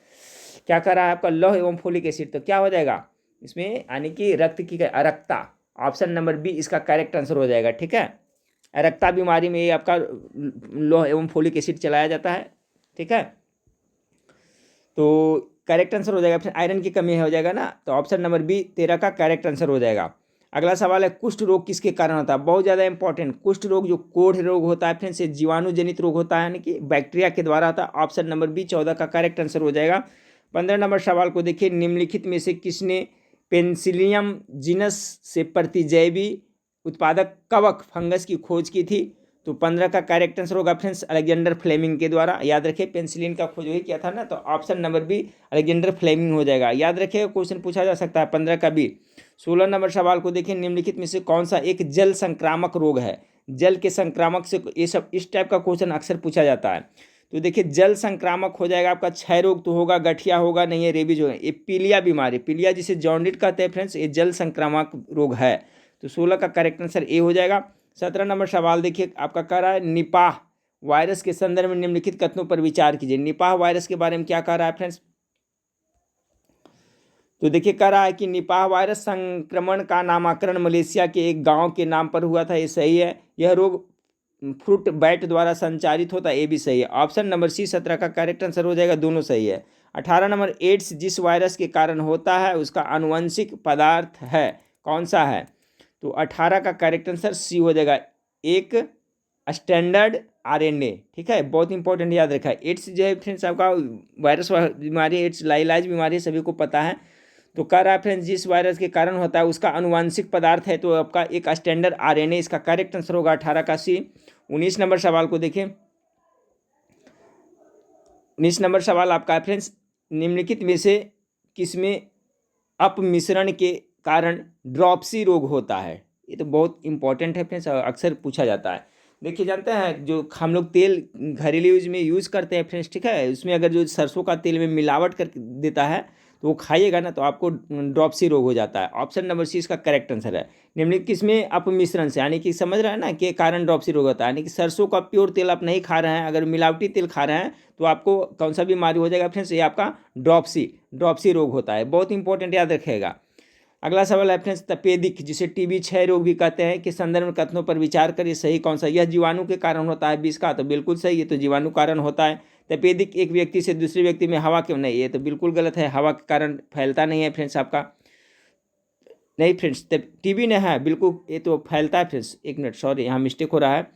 क्या कर रहा है आपका लौह एवं फोलिक एसिड, तो क्या हो जाएगा इसमें? यानी कि रक्त की अरक्ता। ऑप्शन नंबर बी इसका करेक्ट आंसर हो जाएगा। ठीक है, अरक्ता बीमारी में ये आपका लौह एवं फोलिक एसिड चलाया जाता है। ठीक है, तो करेक्ट आंसर हो जाएगा फिर आयरन की कमी हो जाएगा ना। तो ऑप्शन नंबर बी 13 का करेक्ट आंसर हो जाएगा। अगला सवाल है, कुष्ठ रोग किसके कारण होता है? बहुत ज़्यादा इंपॉर्टेंट। कुष्ठ रोग जो कोढ़ रोग होता है फ्रेंड्स, जीवाणु जनित रोग होता है, यानी कि बैक्टीरिया के द्वारा होता है। ऑप्शन नंबर बी 14 का करेक्ट आंसर हो जाएगा। 15 नंबर सवाल को देखिए, निम्नलिखित में से किसने पेनिसिलियम जीनस से प्रतिजैवी उत्पादक कवक फंगस की खोज की थी? तो 15 का करेक्ट आंसर होगा फ्रेंड्स अलेक्जेंडर फ्लेमिंग के द्वारा। याद रखिए पेनिसिलिन का खोज वही किया था ना, तो option number B Alexander Fleming हो जाएगा। याद रखिए क्वेश्चन पूछा जा सकता है 15 का भी। 16 नंबर सवाल को देखिए, निम्नलिखित में से कौन सा एक जल संक्रामक रोग है? जल के संक्रामक से ये सब इस टाइप का क्वेश्चन अक्सर पूछा जाता है। तो देखिए जल संक्रामक हो जाएगा आपका क्षय रोग तो होगा, गठिया होगा नहीं है, रेबीज होगा। ये पीलिया बीमारी, पीलिया जिसे जॉन्डिस कहते हैं फ्रेंड्स, ये जल संक्रामक रोग है। तो 16 का करेक्ट आंसर ए हो जाएगा। 17 नंबर सवाल देखिए आपका कह रहा है, निपाह वायरस के संदर्भ में निम्नलिखित कथनों पर विचार कीजिए। निपाह वायरस के बारे में क्या कह रहा है फ्रेंड्स? तो देखिए कह रहा है कि निपाह वायरस संक्रमण का नामकरण मलेशिया के एक गांव के नाम पर हुआ था, ये सही है। यह रोग फ्रूट बैट द्वारा संचारित होता है, ये भी सही है। ऑप्शन नंबर सी 17 का करेक्ट आंसर हो जाएगा, दोनों सही है। 18 नंबर, एड्स जिस वायरस के कारण होता है उसका आनुवंशिक पदार्थ है, कौन सा है? तो 18 का करेक्ट आंसर सी हो जाएगा, एक स्टैंडर्ड आरएनए। ठीक है, बहुत इंपॉर्टेंट याद रखा है। एड्स जो है फ्रेंड्स आपका वायरस बीमारी, एड्स लाइलाज बीमारी सभी को पता है। तो कह रहा है फ्रेंड्स जिस वायरस के कारण होता है उसका आनुवंशिक पदार्थ है, तो आपका एक स्टैंडर्ड आरएनए इसका करेक्ट आंसर होगा 18 का सी। 19 नंबर सवाल को देखें। 19 नंबर सवाल आपका है फ्रेंड्स, निम्नलिखित में से किसमें अपमिश्रण के कारण ड्रॉप्सी रोग होता है? ये तो बहुत इंपॉर्टेंट है फ्रेंड्स, अक्सर पूछा जाता है। देखिए जानते हैं जो हम लोग तेल घरेलू यूज में यूज़ करते हैं फ्रेंड्स, ठीक है, उसमें अगर जो सरसों का तेल में मिलावट कर देता है तो वो खाइएगा ना तो आपको ड्रॉप्सी रोग हो जाता है। ऑप्शन नंबर सी इसका करेक्ट आंसर है। निम्नलिखित किसमें अपमिश्रण से, यानी कि समझ रहे हैं ना, के कारण ड्रॉप्सी रोग होता है। यानी कि सरसों का प्योर तेल आप नहीं खा रहे हैं, अगर मिलावटी तेल खा रहे हैं तो आपको कौन सा बीमारी हो जाएगा फ्रेंड्स? ये आपका ड्रॉप्सी रोग होता है, बहुत इंपॉर्टेंट याद रखिएगा। अगला सवाल है फ्रेंड्स, तपेदिक जिसे टीबी क्षय रोग भी कहते हैं के संदर्भ में कथनों पर विचार करिए, सही कौन सा? यह जीवाणु के कारण होता है विष का, तो बिल्कुल सही, ये तो जीवाणु कारण होता है। तपेदिक एक व्यक्ति से दूसरे व्यक्ति में हवा के, नहीं ये तो बिल्कुल गलत है, हवा के कारण फैलता नहीं है फ्रेंड्स आपका, नहीं फ्रेंड्स टीबी नहीं है बिल्कुल, ये तो फैलता है फ्रेंड्स। एक मिनट सॉरी यहाँ मिस्टेक हो रहा है,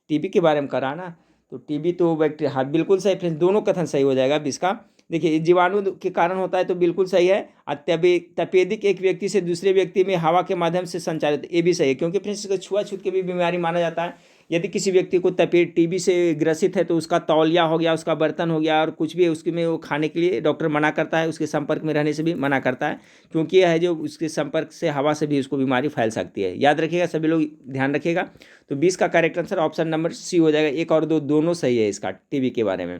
टीबी के बारे में करा ना, तो टीबी तो बैक्टीरिया, हाँ बिल्कुल सही फ्रेंड्स, दोनों कथन सही हो जाएगा विष का। देखिए जीवाणु के कारण होता है तो बिल्कुल सही है। तपेदिक एक व्यक्ति से दूसरे व्यक्ति में हवा के माध्यम से संचारित, ये भी सही है, क्योंकि फ्रेंड्स इसको छुआछूत की भी बीमारी माना जाता है। यदि किसी व्यक्ति को टीबी से ग्रसित है तो उसका तौलिया हो गया, उसका बर्तन हो गया, और कुछ भी उसके में वो खाने के लिए डॉक्टर मना करता है, उसके संपर्क में रहने से भी मना करता है, क्योंकि यह है जो उसके संपर्क से हवा से भी उसको बीमारी फैल सकती है। याद रखिएगा सभी लोग, ध्यान रखिएगा। तो 20 का correct answer option number C हो जाएगा। एक और दो दोनों सही है इसका टीबी के बारे में।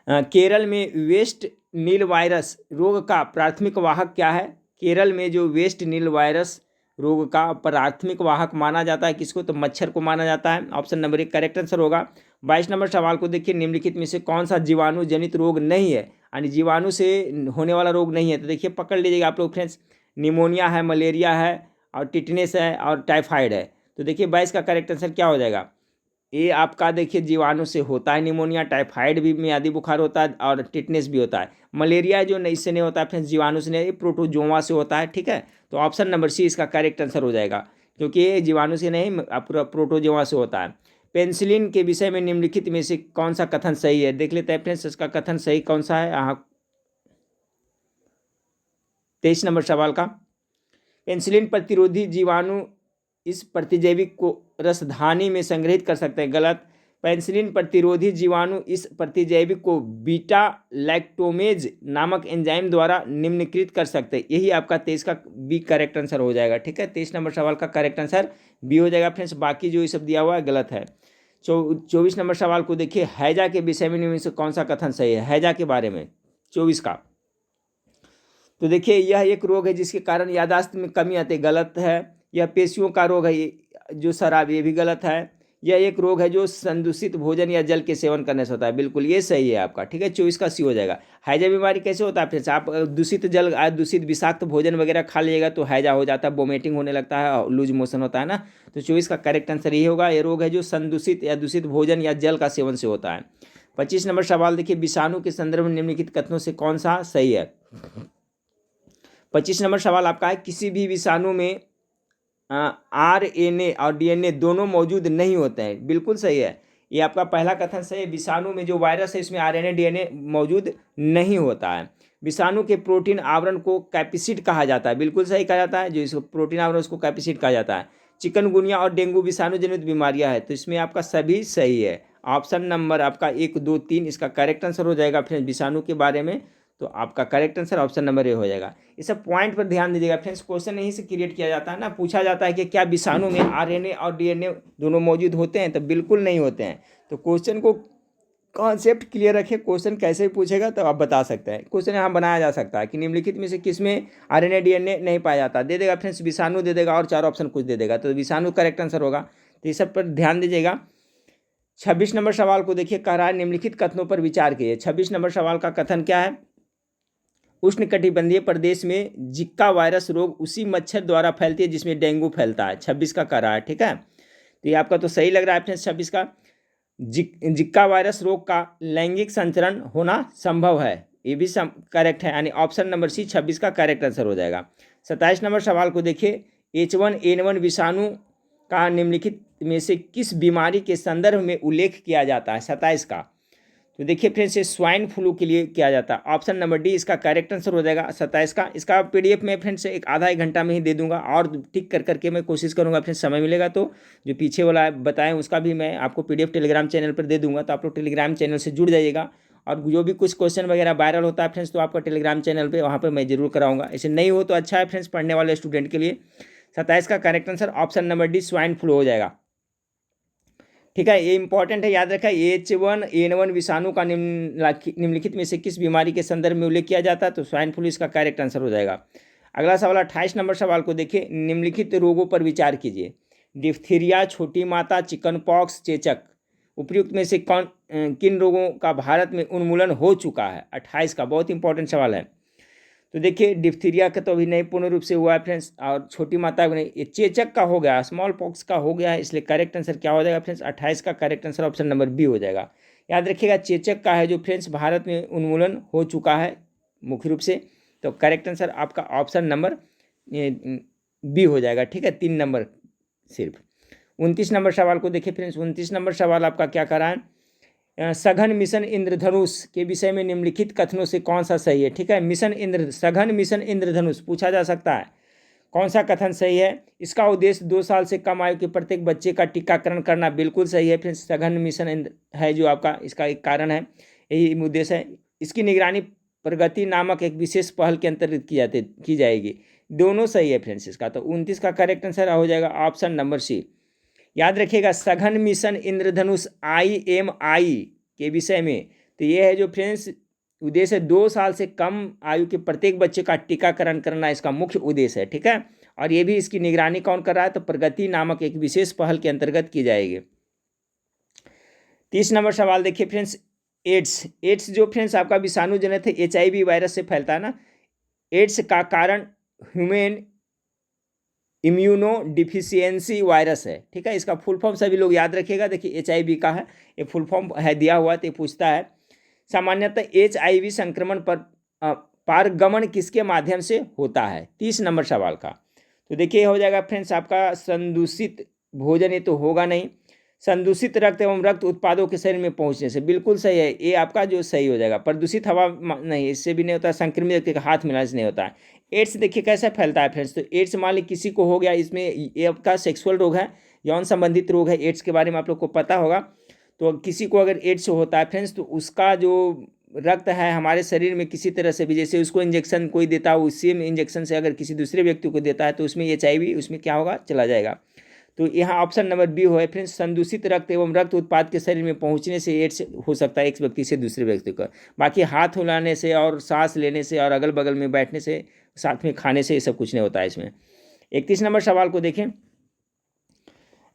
केरल में वेस्ट नील वायरस रोग का प्राथमिक वाहक क्या है? केरल में जो वेस्ट नील वायरस रोग का प्राथमिक वाहक माना जाता है किसको? तो मच्छर को माना जाता है। ऑप्शन नंबर 1 करेक्ट आंसर होगा। 22 नंबर सवाल को देखिए, निम्नलिखित में से कौन सा जीवाणु जनित रोग नहीं है, यानी जीवाणु से होने वाला रोग नहीं है? तो देखिए पकड़ लीजिएगा आप लोग फ्रेंड्स, निमोनिया है, मलेरिया है, और टिटनेस है, और टाइफाइड है। तो देखिए 22 का करेक्ट आंसर क्या हो जाएगा? ये आपका देखिए जीवाणु से होता है निमोनिया, टाइफाइड भी मियादी बुखार होता है और टिटनेस भी होता है। मलेरिया जो नहीं इससे नहीं होता है फ्रेंड्स, जीवाणु से नहीं, ये प्रोटोजोआ से होता है। ठीक है, तो ऑप्शन नंबर सी इसका करेक्ट आंसर हो जाएगा, क्योंकि ये जीवाणु से नहीं प्रोटोजोआ से होता है। पेनिसिलिन के विषय में निम्नलिखित में से कौन सा कथन सही है, देख लेते हैं फ्रेंड्स इसका कथन सही कौन सा है। यहाँ 23 नंबर सवाल का, पेनिसिलिन प्रतिरोधी जीवाणु इस प्रतिजैविक को रसधानी में संग्रहित कर सकते हैं, गलत। पेनिसिलिन प्रतिरोधी जीवाणु इस प्रतिजैविक को बीटा लैक्टोमेज नामक एंजाइम द्वारा निम्नीकृत कर सकते हैं। यही आपका 23 का बी करेक्ट आंसर हो जाएगा। ठीक है, 23 नंबर सवाल का करेक्ट आंसर बी हो जाएगा फ्रेंड्स, बाकी जो ये सब दिया हुआ है गलत है। 24 नंबर सवाल को देखिए, हैजा के विषय में निम्न से कौन सा कथन सही है, हैजा के बारे में 24 का। तो देखिए यह एक रोग है जिसके कारण याददाश्त में कमी आती है, गलत है। यह पेशियों का रोग है जो शराब, ये भी गलत है। यह एक रोग है जो संदूषित भोजन या जल के सेवन करने से होता है, बिल्कुल ये सही है आपका। ठीक है, 24 का सी हो जाएगा। हैजा बीमारी कैसे होता है फिर से, आप दूषित जल दूषित विषाक्त भोजन वगैरह खा लीजिएगा तो हैजा हो जाता है, वोमिटिंग होने लगता है, लूज मोशन होता है ना। तो 24 का करेक्ट आंसर ये होगा, ये रोग है जो संदूषित या दूषित भोजन या जल का सेवन से होता है। 25 नंबर सवाल देखिए, विषाणु के संदर्भ में निम्नलिखित कथनों से कौन सा सही है। 25 नंबर सवाल आपका है, किसी भी विषाणु में RNA और DNA दोनों मौजूद नहीं होते हैं, बिल्कुल सही है, ये आपका पहला कथन सही है। विषाणु में जो वायरस है इसमें RNA DNA मौजूद नहीं होता है। विषाणु के प्रोटीन आवरण को कैप्सिड कहा जाता है, बिल्कुल सही कहा जाता है, जो इसको प्रोटीन आवरण उसको कैप्सिड कहा जाता है। चिकनगुनिया और डेंगू विषाणु जनित बीमारियां हैं, तो इसमें आपका सभी सही है। ऑप्शन नंबर आपका 1, 2, 3 इसका करेक्ट आंसर हो जाएगा फ्रेंड्स विषाणु के बारे में, तो आपका correct answer option number A हो जाएगा। इस सब पॉइंट पर ध्यान दीजिएगा फ्रेंड्स, क्वेश्चन यहीं से क्रिएट किया जाता है ना, पूछा जाता है कि क्या विषाणु में RNA और DNA दोनों मौजूद होते हैं, तो बिल्कुल नहीं होते हैं। तो क्वेश्चन को कॉन्सेप्ट क्लियर रखें, क्वेश्चन कैसे पूछेगा तो आप बता सकते हैं। क्वेश्चन यहाँ बनाया जा सकता है कि निम्नलिखित में से किस में RNA DNA नहीं पाया जाता, दे देगा फ्रेंड्स विषाणु दे देगा और 4 ऑप्शन कुछ दे देगा, तो विषाणु करेक्ट आंसर होगा। तो इस सब पर ध्यान दीजिएगा। 26 नंबर सवाल को देखिए, कह रहा है निम्नलिखित कथनों पर विचार कीजिए। 26 नंबर सवाल का कथन क्या है, उष्णकटिबंधीय प्रदेश में जिक्का वायरस रोग उसी मच्छर द्वारा फैलती है जिसमें डेंगू फैलता है, 26 का कर रहा है। ठीक है, तो ये आपका तो सही लग रहा है फ्रेंड्स 26 का। जिक्का वायरस रोग का लैंगिक संचरण होना संभव है, ये भी करेक्ट है, यानी ऑप्शन नंबर सी 26 का करेक्ट आंसर हो जाएगा। 27 नंबर सवाल को देखिए, H1N1 विषाणु का निम्नलिखित में से किस बीमारी के संदर्भ में उल्लेख किया जाता है, 27 का। तो देखिए फ्रेंड्स ये स्वाइन फ्लू के लिए किया जाता है, ऑप्शन नंबर डी इसका करेक्ट आंसर हो जाएगा 27 का। इसका PDF में फ्रेंड्स एक आधा 1 घंटा में ही दे दूंगा, और टिक कर करके मैं कोशिश करूंगा फ्रेंड्स, समय मिलेगा तो जो पीछे वाला बताएं उसका भी मैं आपको PDF टेलीग्राम चैनल पर दे दूंगा, तो आप लोग टेलीग्राम चैनल से जुड़ जाइएगा। और जो भी कुछ क्वेश्चन वगैरह वायरल होता है फ्रेंड्स, तो आपका टेलीग्राम चैनल पर वहाँ पर मैं जरूर कराऊंगा। ऐसे नहीं हो तो अच्छा है फ्रेंड्स पढ़ने वाले स्टूडेंट के लिए। 27 का correct answer option number D swine flu हो जाएगा। ठीक है, ये इंपॉर्टेंट है, याद रखा। H1N1 विषाणु का निम्नलिखित में से किस बीमारी के संदर्भ में उल्लेख किया जाता है, तो स्वाइन फ्लू इसका करेक्ट आंसर हो जाएगा। अगला सवाल 28 नंबर सवाल को देखिए, निम्नलिखित रोगों पर विचार कीजिए। डिप्थीरिया, छोटी माता, चिकन पॉक्स, चेचक, उपयुक्त में से किन रोगों का भारत में उन्मूलन हो चुका है, 28 का बहुत इंपॉर्टेंट सवाल है। तो देखिए डिप्थीरिया का तो अभी नहीं पूर्ण रूप से हुआ है फ्रेंड्स, और छोटी माता का नहीं, ये चेचक का हो गया, स्मॉल पॉक्स का हो गया है, इसलिए करेक्ट आंसर क्या हो जाएगा फ्रेंड्स, 28 का correct answer option number B हो जाएगा। याद रखिएगा चेचक का है जो फ्रेंड्स भारत में उन्मूलन हो चुका है मुख्य रूप से, तो करेक्ट आंसर आपका ऑप्शन नंबर बी हो जाएगा। ठीक है, 3 नंबर सिर्फ। 29 नंबर सवाल को देखिए फ्रेंड्स, 29 नंबर सवाल आपका क्या कर रहा है, सघन मिशन इंद्रधनुष के विषय में निम्नलिखित कथनों से कौन सा सही है। ठीक है, सघन मिशन इंद्रधनुष पूछा जा सकता है, कौन सा कथन सही है। इसका उद्देश्य 2 साल से कम आयु के प्रत्येक बच्चे का टीकाकरण करना, बिल्कुल सही है फ्रेंड्स, सघन मिशन है जो आपका, इसका एक कारण है, यही उद्देश्य है। इसकी निगरानी प्रगति नामक एक विशेष पहल के अंतर्गत की जाएगी, दोनों सही है फ्रेंड्स इसका। तो 29 का करेक्ट आंसर हो जाएगा ऑप्शन नंबर सी। याद रखिएगा सघन मिशन इंद्रधनुष IMI के विषय में, तो ये है जो फ्रेंड्स उद्देश्य 2 साल से कम आयु के प्रत्येक बच्चे का टीकाकरण करना इसका मुख्य उद्देश्य है। ठीक है, और ये भी इसकी निगरानी कौन कर रहा है, तो प्रगति नामक एक विशेष पहल के अंतर्गत की जाएगी। 30 नंबर सवाल देखिए फ्रेंड्स, एड्स जो फ्रेंड्स आपका विषाणु जनित है, HIV वायरस से फैलता है ना। एड्स का कारण ह्यूमन इम्यूनो डिफिशियंसी वायरस है, ठीक है। इसका फुल फॉर्म सभी लोग याद रखिएगा। देखिए HIV का है, ये फुल फॉर्म है दिया हुआ, तो ये पूछता है सामान्यतः HIV संक्रमण पर पारगमन किसके माध्यम से होता है, 30 नंबर सवाल का। तो देखिए हो जाएगा फ्रेंड्स आपका संदूषित भोजन, ये तो होगा नहीं। संदूषित रक्त एवं रक्त उत्पादों के शरीर में पहुंचने से, बिल्कुल सही है, ये आपका जो सही हो जाएगा। प्रदूषित हवा नहीं, इससे भी नहीं होता। संक्रमित व्यक्ति का हाथ मिलाने से नहीं होता है। एड्स देखिए कैसे फैलता है फ्रेंड्स, तो एड्स मान ली किसी को हो गया, इसमें ये आपका सेक्सुअल रोग है, यौन संबंधित रोग है, एड्स के बारे में आप लोग को पता होगा। तो किसी को अगर एड्स होता है फ्रेंड्स, तो उसका जो रक्त है हमारे शरीर में किसी तरह से भी, जैसे उसको इंजेक्शन कोई देता है, उसी में इंजेक्शन से अगर किसी दूसरे व्यक्ति को देता है तो उसमें HIV उसमें क्या होगा, चला जाएगा। तो यहाँ ऑप्शन नंबर बी हो है फ्रेंड्स, संदूषित रक्त एवं रक्त उत्पाद के शरीर में पहुँचने से एड्स हो सकता है एक व्यक्ति से दूसरे व्यक्ति को। बाकी हाथ हिलाने से और सांस लेने से और अगल बगल में बैठने से, साथ में खाने से, ये सब कुछ नहीं होता है इसमें। 31 नंबर सवाल को देखें।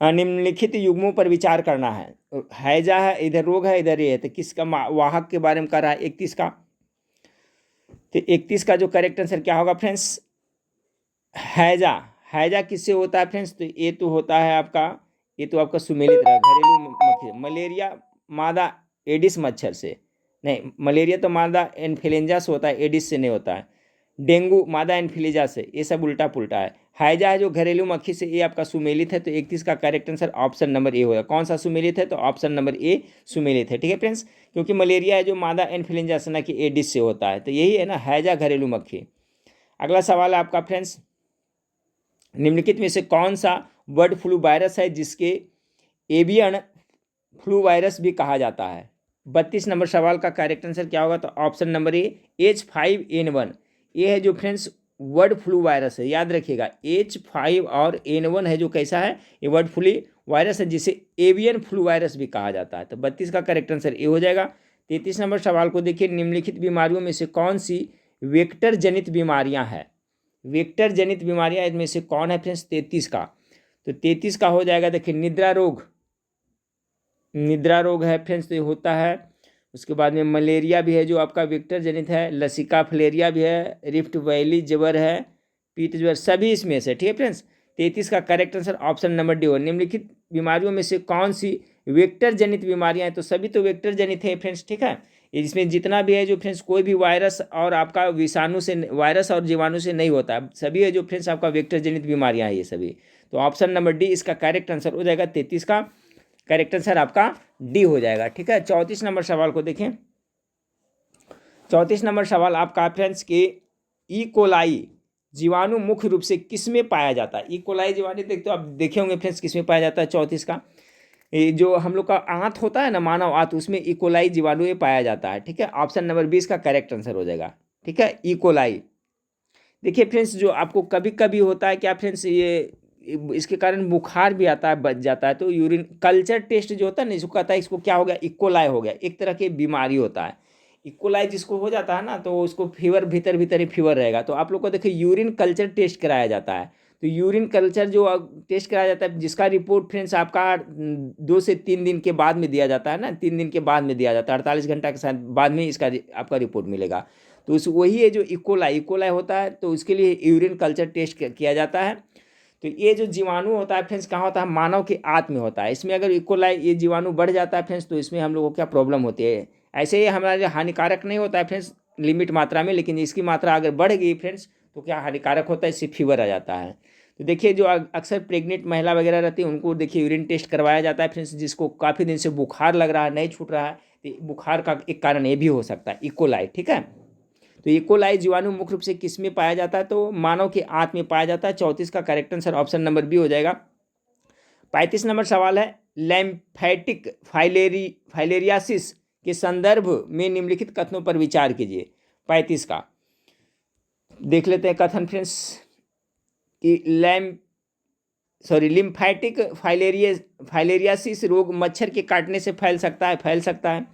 निम्नलिखित युग्मों पर विचार करना है। हैजा है, इधर रोग है, इधर ये है, तो किसका वाहक के बारे में कर रहा है 31 का। तो 31 का जो करेक्ट आंसर क्या होगा फ्रेंड्स, हैजा। हैजा किससे होता है फ्रेंड्स, तो ये तो होता है आपका, ये तो आपका सुमेलित रहा घरेलू मक्खी। मलेरिया मादा एडिस मच्छर से नहीं, मलेरिया तो मादा इन्फ्लुएंजा से होता है, एडिस से नहीं होता है। डेंगू मादा इन्फ्लुएंजा से, ये सब उल्टा पुल्टा है। हैजा है जो घरेलू मक्खी से, ये आपका सुमेलित है। तो 31 का correct answer option number A होगा। कौन सा सुमेलित है, तो ऑप्शन नंबर ए सुमेलित है, ठीक है फ्रेंड्स। क्योंकि मलेरिया है जो मादा इन्फ्लुएंजा से, ना कि एडिस से होता है, तो यही है ना, हैजा घरेलू मक्खी। अगला सवाल है आपका फ्रेंड्स, निम्नलिखित में से कौन सा बर्ड फ्लू वायरस है जिसके एवियन फ्लू वायरस भी कहा जाता है। 32 नंबर सवाल का करेक्ट आंसर क्या होगा, तो ऑप्शन नंबर ए H5N1। ये है जो फ्रेंड्स बर्ड फ्लू वायरस है, याद रखिएगा H5 और N1 है जो कैसा है, ये बर्ड फ्लू वायरस है जिसे एवियन फ्लू वायरस भी कहा जाता है। तो 32 का करेक्ट आंसर ए हो जाएगा। 33 नंबर सवाल को देखिए, निम्नलिखित बीमारियों में से कौन सी वेक्टर जनित बीमारियां हैं। वेक्टर जनित बीमारियां इनमें से कौन है फ्रेंड्स, 33 का। तो 33 का हो जाएगा, देखिए निद्रा रोग, निद्रा रोग है फ्रेंड्स, तो ये होता है। उसके बाद में मलेरिया भी है जो आपका वेक्टर जनित है, लसिका फिलेरिया भी है, रिफ्ट वैली ज्वर है, पीत ज्वर, सभी इसमें से, ठीक है फ्रेंड्स। 33 का correct answer option number D हो। निम्नलिखित बीमारियों में से कौन सी वेक्टर जनित बीमारियां हैं, तो सभी तो वेक्टर जनित है फ्रेंड्स, ठीक है। इसमें जितना भी है जो फ्रेंड्स, कोई भी वायरस और आपका विषाणु से, वायरस और जीवाणु से नहीं होता, सभी है जो फ्रेंड्स आपका वेक्टर जनित बीमारियां हैं ये सभी। तो ऑप्शन नंबर डी इसका करेक्ट आंसर हो जाएगा। 33 का करेक्ट आंसर आपका डी हो जाएगा, ठीक है। 34 नंबर सवाल को देखें। 34 नंबर सवाल आपका फ्रेंड्स के ई कोलाई जीवाणु मुख्य रूप से किस में पाया जाता है। ई कोलाई जीवाणु देखते हो आप, देखे होंगे फ्रेंड्स किस में पाया जाता है। 34 का ये जो हम लोग का आंत होता है ना, मानव आंत, उसमें ई कोलाई जीवाणु पाया जाता है, ठीक है। ऑप्शन नंबर 20 का करेक्ट आंसर हो जाएगा, ठीक है, ई कोलाई। देखिए फ्रेंड्स जो आपको कभी कभी होता है क्या फ्रेंड्स, ये इसके कारण बुखार भी आता है, बच जाता है, तो यूरिन कल्चर टेस्ट जो होता है ना, इसको कहता है इसको क्या हो गया, इकोलाई हो गया, एक तरह की बीमारी होता है। इकोलाई जिसको हो जाता है ना, तो उसको फीवर, भीतर भीतर ही फीवर रहेगा। तो आप लोग को देखिए यूरिन कल्चर टेस्ट कराया जाता है। तो यूरिन कल्चर जो टेस्ट कराया जाता है, जिसका रिपोर्ट फ्रेंड्स आपका 2 से 3 दिन के बाद में दिया जाता है ना, 3 दिन के बाद में दिया जाता है, 48 घंटा के साथ बाद में इसका आपका रिपोर्ट मिलेगा। तो उस वही है जो इकोलाई होता है, तो उसके लिए यूरिन कल्चर टेस्ट किया जाता है। तो ये जो जीवाणु होता है फ्रेंड्स कहाँ होता है, मानव के आंत में होता है। इसमें अगर इकोलाई ये जीवाणु बढ़ जाता है फ्रेंड्स, तो इसमें हम लोगों को क्या प्रॉब्लम होती है। ऐसे ही हमारे लिए हानिकारक नहीं होता है फ्रेंड्स लिमिट मात्रा में, लेकिन इसकी मात्रा अगर बढ़ गई फ्रेंड्स तो क्या हानिकारक होता है, इससे फीवर आ जाता है। तो देखिए जो अक्सर प्रेग्नेंट महिला वगैरह रहती है उनको देखिए यूरिन टेस्ट करवाया जाता है फ्रेंड्स, जिसको काफ़ी दिन से बुखार लग रहा है, नहीं छूट रहा है, तो बुखार का एक कारण ये भी हो सकता है इकोलाई, ठीक है। तो इकोलाई जीवाणु मुख्य रूप से किस में पाया जाता है, तो मानव के आंत में पाया जाता है। 34 का correct answer option number B हो जाएगा। 35 नंबर सवाल है, लैम्फेटिक फाइलेरियासिस के संदर्भ में निम्नलिखित कथनों पर विचार कीजिए। 35 का देख लेते हैं कथन फ्रेंड्स कि लिम्फेटिक फाइलेरियासिस रोग मच्छर के काटने से फैल सकता है।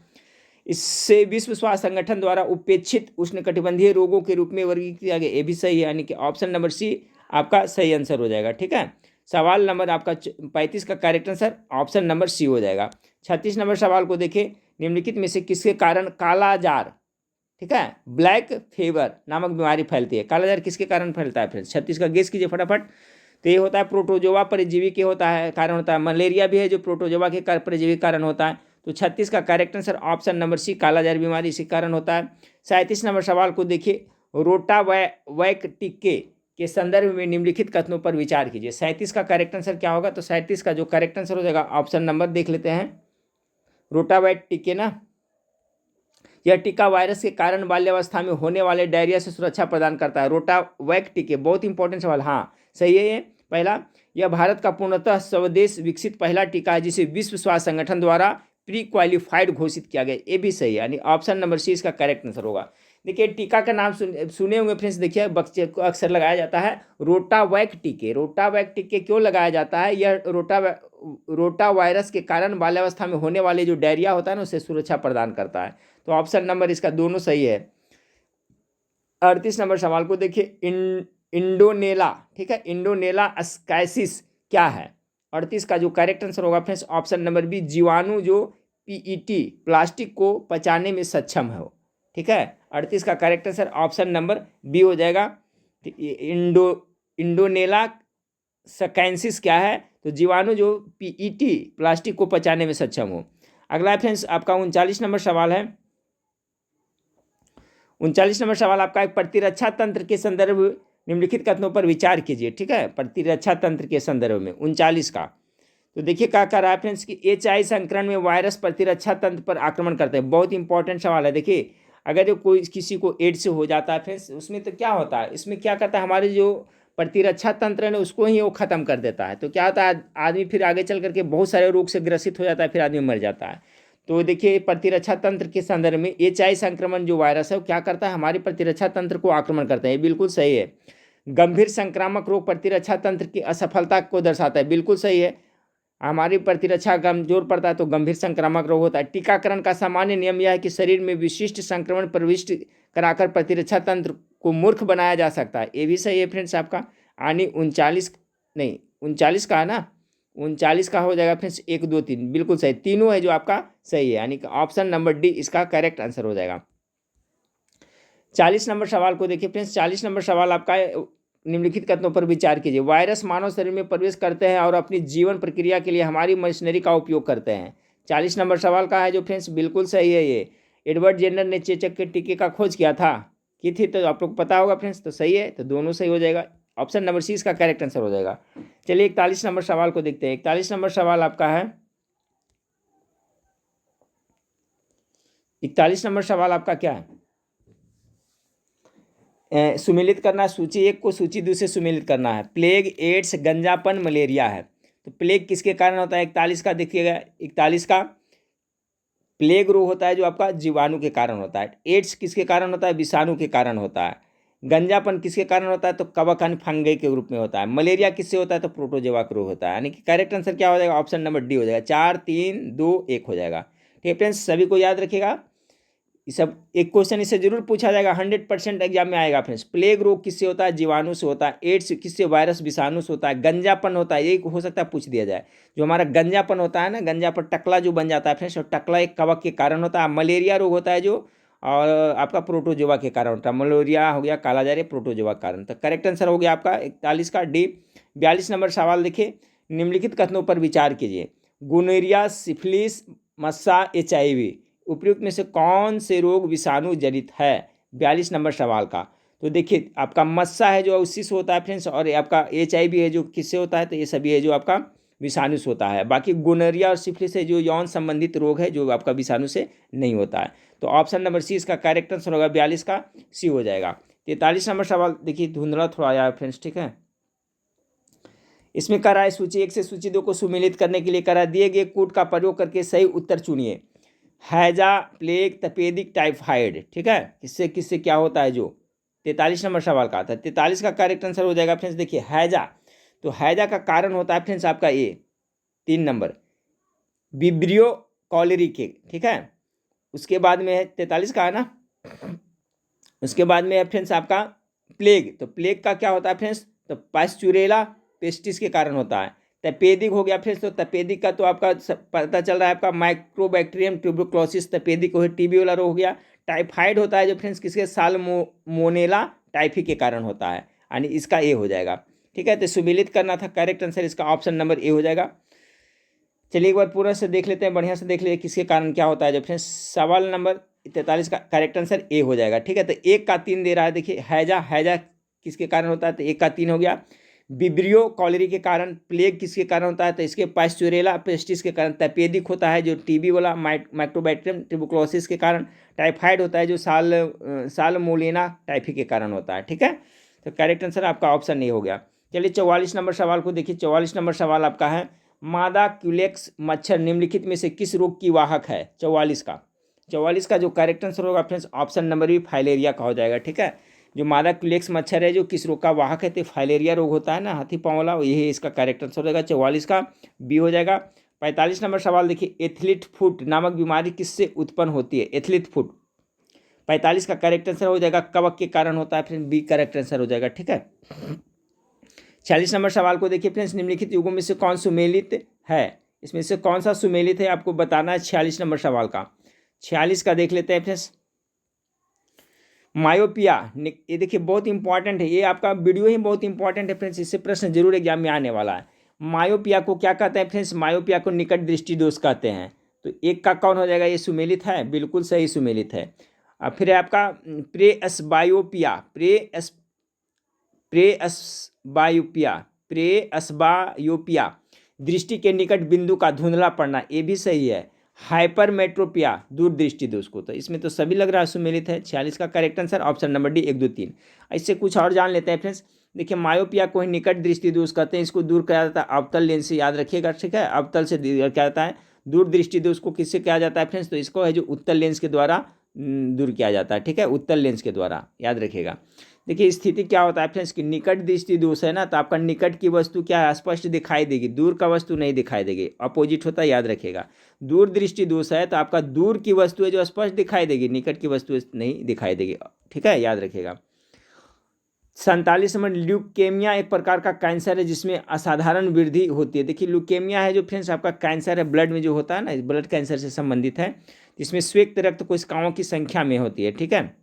इससे विश्व स्वास्थ्य संगठन द्वारा उपेक्षित उष्णकटिबंधीय रोगों के रूप में वर्गीकृत किया गया, ये भी सही है, यानी कि ऑप्शन नंबर सी आपका सही आंसर हो जाएगा, ठीक है। सवाल नंबर आपका 35 का correct answer option number C हो जाएगा। 36 नंबर सवाल को देखिए, निम्नलिखित में से किसके कारण कालाजार, ठीक है, ब्लैक फीवर नामक बीमारी फैलती है। कालाजार किसके कारण फैलता है फ्रेंड्स, 36 का गेस कीजिए फटाफट। तो ये होता है प्रोटोजोआ परजीवी के होता है कारण होता है। मलेरिया भी है जो प्रोटोजोआ के परजीवी कारण होता है। तो 36 का correct answer option number C कालाजार बीमारी इसी कारण होता है। 37 नंबर सवाल को देखिए, रोटावैक टीके के संदर्भ में निम्नलिखित कथनों पर विचार कीजिए। 37 का करेक्ट आंसर क्या होगा? तो 37 का जो करेक्ट आंसर हो जाएगा ऑप्शन नंबर देख लेते हैं, रोटावैक टीके ना, यह टीका वायरस के कारण बाल्यावस्था में होने वाले डायरिया से सुरक्षा प्रदान करता है। रोटावैक टीके, बहुत इंपॉर्टेंट सवाल, हाँ सही है ये पहला। यह भारत का पूर्णतः स्वदेश विकसित पहला टीका है जिसे विश्व स्वास्थ्य संगठन द्वारा प्री क्वालिफाइड घोषित किया गया, ये भी सही है, यानी ऑप्शन नंबर सी इसका करेक्ट आंसर होगा। देखिए टीका का नाम सुने होंगे फ्रेंड्स, देखिए बच्चे को अक्सर लगाया जाता है रोटावैक टीके। रोटावैक टीके क्यों लगाया जाता है? यह रोटा वायरस के कारण बाल्यावस्था में होने वाले जो डायरिया होता है ना, उससे सुरक्षा प्रदान करता है। तो ऑप्शन नंबर इसका दोनों सही है। 38 नंबर सवाल को देखिए, इंडोनेला, ठीक है, इंडोनेला अस्काइसिस क्या है? 38 का जो करेक्ट आंसर होगा फ्रेंड्स ऑप्शन नंबर बी, जीवाणु जो पीईटी प्लास्टिक को पचाने में सक्षम हो, ठीक है। 38 का correct answer option number B हो जाएगा। इंडोनेला स्काइसिस क्या है? तो जीवाणु जो पीईटी प्लास्टिक को पचाने में सक्षम हो। अगला फ्रेंड्स आपका 39 नंबर सवाल है। 39 नंबर सवाल आपका एक प्रतिरक्षा तंत्र के संदर्भ निम्नलिखित कथनों पर विचार कीजिए, ठीक है, प्रतिरक्षा तंत्र के संदर्भ में 39 का। तो देखिए क्या कह रहा है फ्रेंड्स कि एचआई संक्रमण में वायरस प्रतिरक्षा तंत्र पर आक्रमण करते हैं। बहुत इंपॉर्टेंट सवाल है। देखिए अगर जो कोई किसी को एड्स हो जाता है फ्रेंड्स, उसमें तो क्या होता है, इसमें क्या करता है, हमारे जो प्रतिरक्षा तंत्र है ना उसको ही वो खत्म कर देता है। तो क्या होता है, आदमी फिर आगे चल करके बहुत सारे रोग से ग्रसित हो जाता है, फिर आदमी मर जाता है। तो देखिए प्रतिरक्षा तंत्र के संदर्भ में एचआई संक्रमण जो वायरस है वो क्या करता है, हमारी प्रतिरक्षा तंत्र को आक्रमण करता है, ये बिल्कुल सही है। गंभीर संक्रामक रोग प्रतिरक्षा तंत्र की असफलता को दर्शाता है, बिल्कुल सही है। हमारी प्रतिरक्षा कमजोर पड़ता है तो गंभीर संक्रामक रोग होता है। टीकाकरण का सामान्य नियम यह है कि शरीर में विशिष्ट संक्रमण प्रविष्ट कराकर प्रतिरक्षा तंत्र को मूर्ख बनाया जा सकता है, ये भी सही है फ्रेंड्स आपका। यानी 39 का है ना, 39 का हो जाएगा फ्रेंड्स 1 2 3 बिल्कुल सही, तीनों है जो आपका सही है, यानी कि ऑप्शन नंबर डी इसका करेक्ट आंसर हो जाएगा। 40 नंबर सवाल को देखिए फ्रेंड्स, 40 नंबर सवाल आपका निम्नलिखित कथनों पर विचार कीजिए। वायरस मानव शरीर में प्रवेश करते हैं और अपनी जीवन प्रक्रिया के लिए हमारी मशीनरी का उपयोग करते हैं। 40 नंबर सवाल का है जो फ्रेंड्स बिल्कुल सही है ये। एडवर्ड जेनर ने चेचक के टीके का खोज किया था, की थी, तो आप लोग पता होगा फ्रेंड्स, तो सही है, तो दोनों सही हो जाएगा। ऑप्शन नंबर सी इसका करेक्ट आंसर हो जाएगा। चलिए 41 नंबर सवाल को देखते हैं। 41 नंबर सवाल आपका है, 41 नंबर सवाल आपका क्या है, सुमेलित करना, सूची 1 को सूची 2 से सुमेलित करना है। प्लेग, एड्स, गंजापन, मलेरिया है। तो प्लेग किसके कारण होता है? 41 का देखिएगा, 41 का प्लेग रोग होता है जो आपका जीवाणु के कारण होता है। एड्स किसके कारण होता है? विषाणु के कारण होता है। गंजापन किसके कारण होता है? तो कवक फंगई के रूप में होता है। मलेरिया किससे होता है? तो प्रोटोजोआ का रोग होता है। यानी कि करेक्ट आंसर क्या हो जाएगा? ऑप्शन नंबर डी हो जाएगा। 4 3 2 1 हो जाएगा। ठीक है फ्रेंड्स, सभी को याद रखिएगा, ये सब एक क्वेश्चन इससे जरूर पूछा जाएगा, 100% एग्जाम में आएगा फ्रेंड्स। प्लेग रोग किससे होता है? जीवाणु से होता है। एड्स किससे? वायरस विषाणु से होता है। गंजापन होता है, ये हो सकता है पूछ दिया जाए, जो हमारा गंजापन होता है ना, गंजापन टकला जो बन जाता है फ्रेंड्स, और टकला एक कवक के कारण होता है। मलेरिया रोग होता है जो और आपका प्रोटोजोआ के कारण होता है। मलेरिया हो गया, कालाजार प्रोटोजोआ के कारण। तो करेक्ट आंसर हो गया आपका 41 का डी। 42 नंबर सवाल देखिए, निम्नलिखित कथनों पर विचार कीजिए। गोनोरिया, सिफिलिस, मस्सा, HIV उपयुक्त में से कौन से रोग विषाणु जनित है? 42 नंबर सवाल का। तो देखिए आपका मस्सा है जो उसी से होता है फ्रेंड्स, और आपका HIV है जो किससे होता है? तो ये सभी है जो आपका विषाणु से होता है। बाकी गोनोरिया और सिफिलिस है जो यौन संबंधित रोग है, जो आपका विषाणु से नहीं होता है। तो ऑप्शन नंबर सी इसका करेक्ट आंसर होगा, 42 का सी हो जाएगा। 43 नंबर सवाल देखिए, धुंधला थोड़ा आया है फ्रेंड्स, ठीक है। इसमें करा है सूची 1 से सूची 2 को सुमेलित करने के लिए करा दिए गए कोड का प्रयोग करके सही उत्तर चुनिए। हैजा, प्लेग, तपेदिक, टाइफाइड, ठीक है, किससे किससे क्या होता है? जो 43 नंबर सवाल का था। 43 का करेक्ट आंसर हो जाएगा फ्रेंड्स, देखिए हैजा। तो हैजा का कारण होता है फ्रेंड्स आपका ये 3 नंबर विब्रियो कॉलेरी के, ठीक है। उसके बाद में है 43 का है ना, उसके बाद में है फ्रेंड्स आपका प्लेग। तो प्लेग का क्या होता है फ्रेंड्स? तो पास्चुरेला पेस्टिस के कारण होता है। तपेदिक हो गया फ्रेंड्स, तो तपेदिक का तो आपका पता चल रहा है आपका माइक्रोबैक्टीरियम ट्यूबरक्लोसिस तपेदिक हो, TB वाला रोग हो गया। टाइफाइड होता है जो फ्रेंड्स किसके? साल्मोनेला टाइफी के कारण होता है, यानी इसका ए हो जाएगा। ठीक है, तो सुमेलित करना था। करेक्ट आंसर इसका ऑप्शन नंबर ए हो जाएगा। चलिए एक बार पूरा से देख लेते हैं, बढ़िया से देख लीजिए किसके कारण क्या होता है। जब फ्रेंड्स सवाल नंबर 43 का करेक्ट आंसर ए हो जाएगा। ठीक है, तो 1 का 3 दे रहा है। देखिए हैजा, हैजा किसके कारण होता है, तो 1 का 3 हो गया। विब्रियो कॉलेरी के कारण। प्लेग किसके कारण होता है, तो इसके पास्चुरेला पेस्टिस के कारण। तपेदिक होता है जो टीबी वाला माइक्रोबैक्टीरियम ट्यूबरकुलोसिस के कारण। टाइफाइड होता है जो साल्मोनेला टाइफी के कारण होता है। ठीक है, तो करेक्ट आंसर आपका ऑप्शन ए हो गया। चलिए 44 नंबर सवाल को देखिए। 44 नंबर सवाल आपका है, मादा क्यूलेक्स मच्छर निम्नलिखित में से किस रोग की वाहक है। 44 का जो करेक्ट आंसर होगा फ्रेंड्स ऑप्शन नंबर भी फाइलेरिया का हो जाएगा। ठीक है, जो मादा क्यूलेक्स मच्छर है जो किस रोग का वाहक है, तो फाइलेरिया रोग होता है ना, हाथी पाँव वाला, यही इसका करेक्ट आंसर हो जाएगा। 44 का बी हो जाएगा। 45 नंबर सवाल देखिए, एथलीट फुट नामक बीमारी किससे उत्पन्न होती है। एथलीट फुट 45 का करेक्ट आंसर हो जाएगा, कवक के कारण होता है। फ्रेंड बी करेक्ट आंसर हो जाएगा। ठीक है, 46 नंबर सवाल को देखिए फ्रेंड्स, निम्नलिखित युगों में से कौन सुमेलित है। इसमें से कौन सा सुमेलित है आपको बताना है। 46 नंबर सवाल का 46 का देख लेते हैं फ्रेंड्स। मायोपिया, ये देखिए बहुत इंपॉर्टेंट है, ये आपका वीडियो ही बहुत इंपॉर्टेंट है फ्रेंड्स, इससे प्रश्न जरूर एग्जाम में आने वाला है। मायोपिया को क्या कहते हैं फ्रेंड्स, मायोपिया को निकट दृष्टि दोष कहते हैं। तो 1 का कौन हो जाएगा, ये सुमेलित है, बिल्कुल सही सुमेलित है। अब फिर आपका प्रेअस्बायोपिया, प्रेअस्बायोपिया दृष्टि के निकट बिंदु का धुंधला पड़ना, ये भी सही है। हाइपरमेट्रोपिया दूर दृष्टि दोष को, तो इसमें तो सभी लग रहा है सुमेलित है। 46 का correct answer option number D 1 2 3। इससे कुछ और जान लेते हैं फ्रेंड्स। देखिए मायोपिया को ही निकट दृष्टि दोष कहते हैं, इसको दूर किया जाता है अवतल लेंस से, याद रखिएगा। ठीक है, अवतल से किया जाता है। दूर दृष्टि दोष को किससे किया जाता है फ्रेंड्स, तो इसको है जो उत्तल लेंस के द्वारा दूर किया जाता है। ठीक है, उत्तल लेंस के द्वारा, याद रखिएगा। देखिए स्थिति क्या होता है फ्रेंड्स कि निकट दृष्टि दोष है ना, तो आपका निकट की वस्तु क्या है, स्पष्ट दिखाई देगी, दूर का वस्तु नहीं दिखाई देगी, अपोजिट होता है, याद रखिएगा। दूर दृष्टि दोष है तो आपका दूर की वस्तु है जो स्पष्ट दिखाई देगी, निकट की वस्तु नहीं दिखाई देगी। ठीक है, याद रखिएगा। 47 नंबर, ल्यूकेमिया एक प्रकार का कैंसर है जिसमें असाधारण वृद्धि होती है। देखिए ल्यूकेमिया है जो फ्रेंड्स आपका कैंसर है, ब्लड में जो होता है ना, ब्लड कैंसर से संबंधित है, जिसमें श्वेत रक्त कोशिकाओं की संख्या में होती है। ठीक है,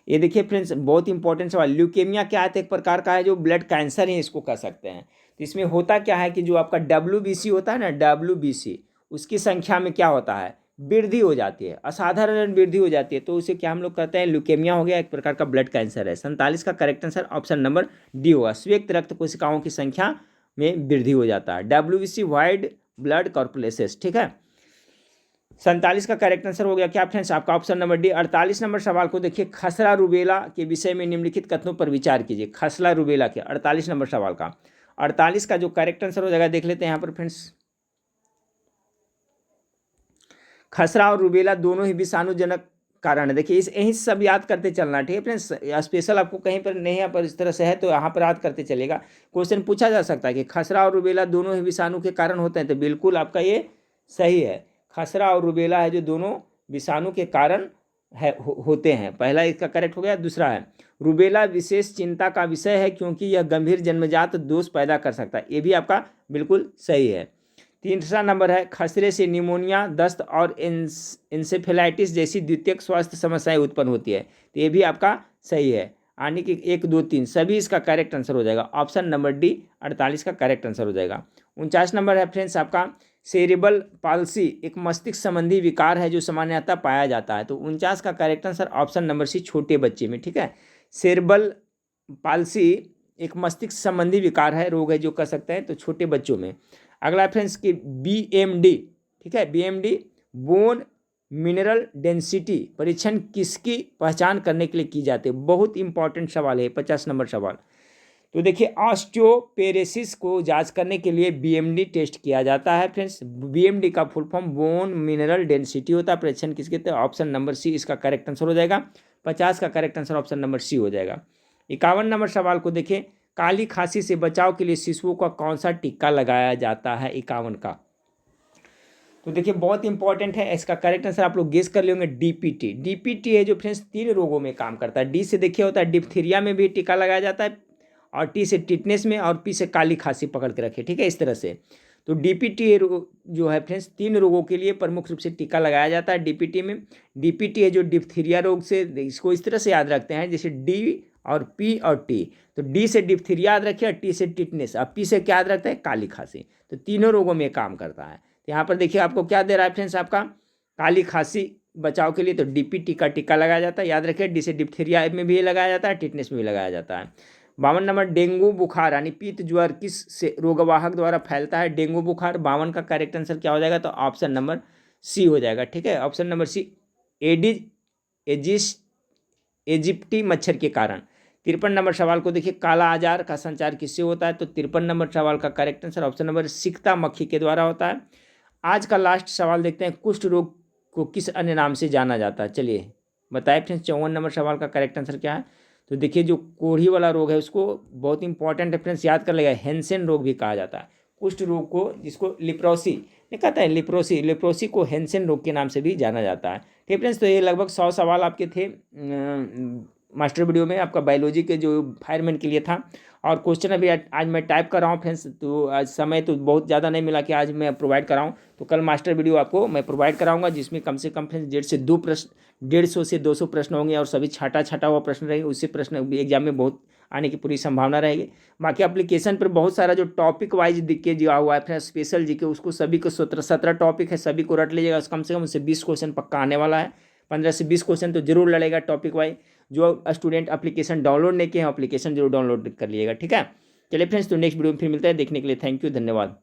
ये देखिए फ्रेंड्स बहुत इंपॉर्टेंट सवाल। ल्यूकेमिया क्या है, एक प्रकार का है जो ब्लड कैंसर ही इसको कह सकते हैं। तो इसमें होता क्या है कि जो आपका WBC होता है ना, WBC उसकी संख्या में क्या होता है, वृद्धि हो जाती है, असाधारण वृद्धि हो जाती है, तो उसे क्या हम लोग कहते हैं, ल्यूकेमिया हो गया, एक प्रकार का ब्लड कैंसर है। 47 का correct answer option number D होगा, श्वेत रक्त कोशिकाओं की संख्या में वृद्धि हो जाता है, WBC वाइड ब्लड कॉर्पुलेसेस। ठीक है, 47 का करेक्ट आंसर हो गया क्या फ्रेंड्स आपका ऑप्शन नंबर डी। 48 नंबर सवाल को देखिए, खसरा रूबेला के विषय में निम्नलिखित कथनों पर विचार कीजिए। खसरा रूबेला के 48 नंबर सवाल का 48 का जो करेक्ट आंसर हो जाएगा देख लेते हैं यहाँ पर फ्रेंड्स। खसरा और रूबेला दोनों ही विषाणुजनक कारण है। देखिए यही सब याद करते चलना। ठीक है फ्रेंड्स, स्पेशल आपको कहीं पर नहीं यहाँ पर इस तरह से है तो यहाँ पर याद करते चलेगा। क्वेश्चन पूछा जा सकता है कि खसरा और रूबेला दोनों ही विषाणु के कारण होते हैं, तो बिल्कुल आपका ये सही है। खसरा और रूबेला है जो दोनों विषाणु के कारण होते हैं, पहला इसका करेक्ट हो गया। दूसरा है, रूबेला विशेष चिंता का विषय है क्योंकि यह गंभीर जन्मजात दोष पैदा कर सकता है, ये भी आपका बिल्कुल सही है। तीसरा नंबर है, खसरे से निमोनिया, दस्त और इंसेफेलाइटिस जैसी द्वितीयक स्वास्थ्य समस्याएं उत्पन्न होती है, तो ये भी आपका सही है। यानी कि 1 2 3 सभी इसका करेक्ट आंसर हो जाएगा, ऑप्शन नंबर डी 48 का करेक्ट आंसर हो जाएगा। 49 नंबर है फ्रेंड्स आपका, सेरेब्रल पाल्सी एक मस्तिष्क संबंधी विकार है जो सामान्यतः पाया जाता है, तो 49 का correct answer option number C छोटे बच्चे में। ठीक है, सेरेब्रल पाल्सी एक मस्तिष्क संबंधी विकार है, रोग है जो कह सकते हैं, तो छोटे बच्चों में। अगला फ्रेंड्स की BMD, ठीक है, BMD बोन मिनरल डेंसिटी परीक्षण किसकी पहचान करने के लिए की जाती है, बहुत इंपॉर्टेंट सवाल है, 50 नंबर सवाल। तो देखिए ऑस्टियोपेरेसिस को जांच करने के लिए BMD टेस्ट किया जाता है फ्रेंड्स। BMD का full form bone mineral density होता है, परीक्षण किसके कहते हैं, ऑप्शन नंबर सी इसका करेक्ट आंसर हो जाएगा। 50 का correct answer option number C हो जाएगा। 51 नंबर सवाल को देखिए, काली खांसी से बचाव के लिए शिशुओं का कौन सा टीका लगाया जाता है, 51 का। तो देखिए बहुत इंपॉर्टेंट है, इसका करेक्ट आंसर आप लोग गेस कर लेंगे, DPT है जो फ्रेंड्स 3 रोगों में काम करता है। डी से देखिए होता है डिप्थीरिया में भी टीका लगाया जाता है, और टी से टिटनेस में, और पी से काली खांसी पकड़ के रखे। ठीक है, इस तरह से तो DPT जो है फ्रेंड्स 3 रोगों के लिए प्रमुख रूप से टीका लगाया जाता है DPT में। DPT है जो डिप्थीरिया रोग से, इसको इस तरह से याद रखते हैं जैसे D और पी और टी। तो डी से डिप्थीरिया याद रखिए और टी से टिटनेस। अब पी से क्या याद रखता है, काली खांसी। तो तीनों रोगों में काम करता है। तो यहाँ पर देखिए आपको क्या दे रहा है फ्रेंड्स, आपका काली खांसी बचाव के लिए तो डीपीटी का टीका लगाया जाता है, याद रखिए। डी से डिप्थीरिया में भी लगाया जाता है, टिटनेस में भी लगाया जाता है। 52 नंबर, डेंगू बुखार यानी पीत ज्वर किस से रोगवाहक द्वारा फैलता है, डेंगू बुखार। 52 का करेक्ट आंसर क्या हो जाएगा, तो ऑप्शन नंबर सी हो जाएगा। ठीक है, option number C, Aedes Aedes aegypti मच्छर के कारण। 53 नंबर सवाल को देखिए, काला आजार का संचार किससे होता है, तो 53 नंबर सवाल का करेक्ट आंसर ऑप्शन नंबर सिकता मक्खी के द्वारा होता है। आज का लास्ट सवाल देखते हैं, कुष्ठ रोग को किस अन्य नाम से जाना जाता है, चलिए बताए फ्रेंड्स। 54 नंबर सवाल का करेक्ट आंसर क्या है, तो देखिए जो कोढ़ी वाला रोग है उसको बहुत इंपॉर्टेंट रेफरेंस याद कर लेगा, हेंसेन रोग भी कहा जाता है। कुष्ठ रोग को जिसको लिप्रोसी कहता है, लिप्रोसी को हेंसेन रोग के नाम से भी जाना जाता है। ठीक है फ्रेंड्स, तो ये लगभग 100 सवाल आपके थे मास्टर वीडियो में, आपका बायोलॉजी के जो फायरमैन के लिए था। और क्वेश्चन अभी आज मैं टाइप कर रहा हूँ फ्रेंड्स, तो आज समय तो बहुत ज़्यादा नहीं मिला कि आज मैं प्रोवाइड कराऊँ, तो कल मास्टर वीडियो आपको मैं प्रोवाइड कराऊंगा, जिसमें कम से कम फ्रेंड्स 150 से 200 प्रश्न होंगे और सभी छाटा हुआ प्रश्न रहेंगे। उससे प्रश्न एग्जाम में बहुत आने की पूरी संभावना रहेगी। बाकी एप्लीकेशन पर बहुत सारा जो टॉपिक वाइज दिख के दिया हुआ है फ्रेंड्स, स्पेशल जी के, उसको सभी को 17 टॉपिक है, सभी को रट लीजिएगा। कम से कम उससे 20 क्वेश्चन पक्का आने वाला है, 15 से 20 क्वेश्चन तो जरूर लड़ेगा टॉपिक वाइज। जो स्टूडेंट एप्लीकेशन डाउनलोड नहीं किए हैं, एप्लीकेशन जरूर डाउनलोड कर लीजिएगा। ठीक है, चलिए फ्रेंड्स, तो नेक्स्ट वीडियो में फिर मिलता है। देखने के लिए थैंक यू, धन्यवाद।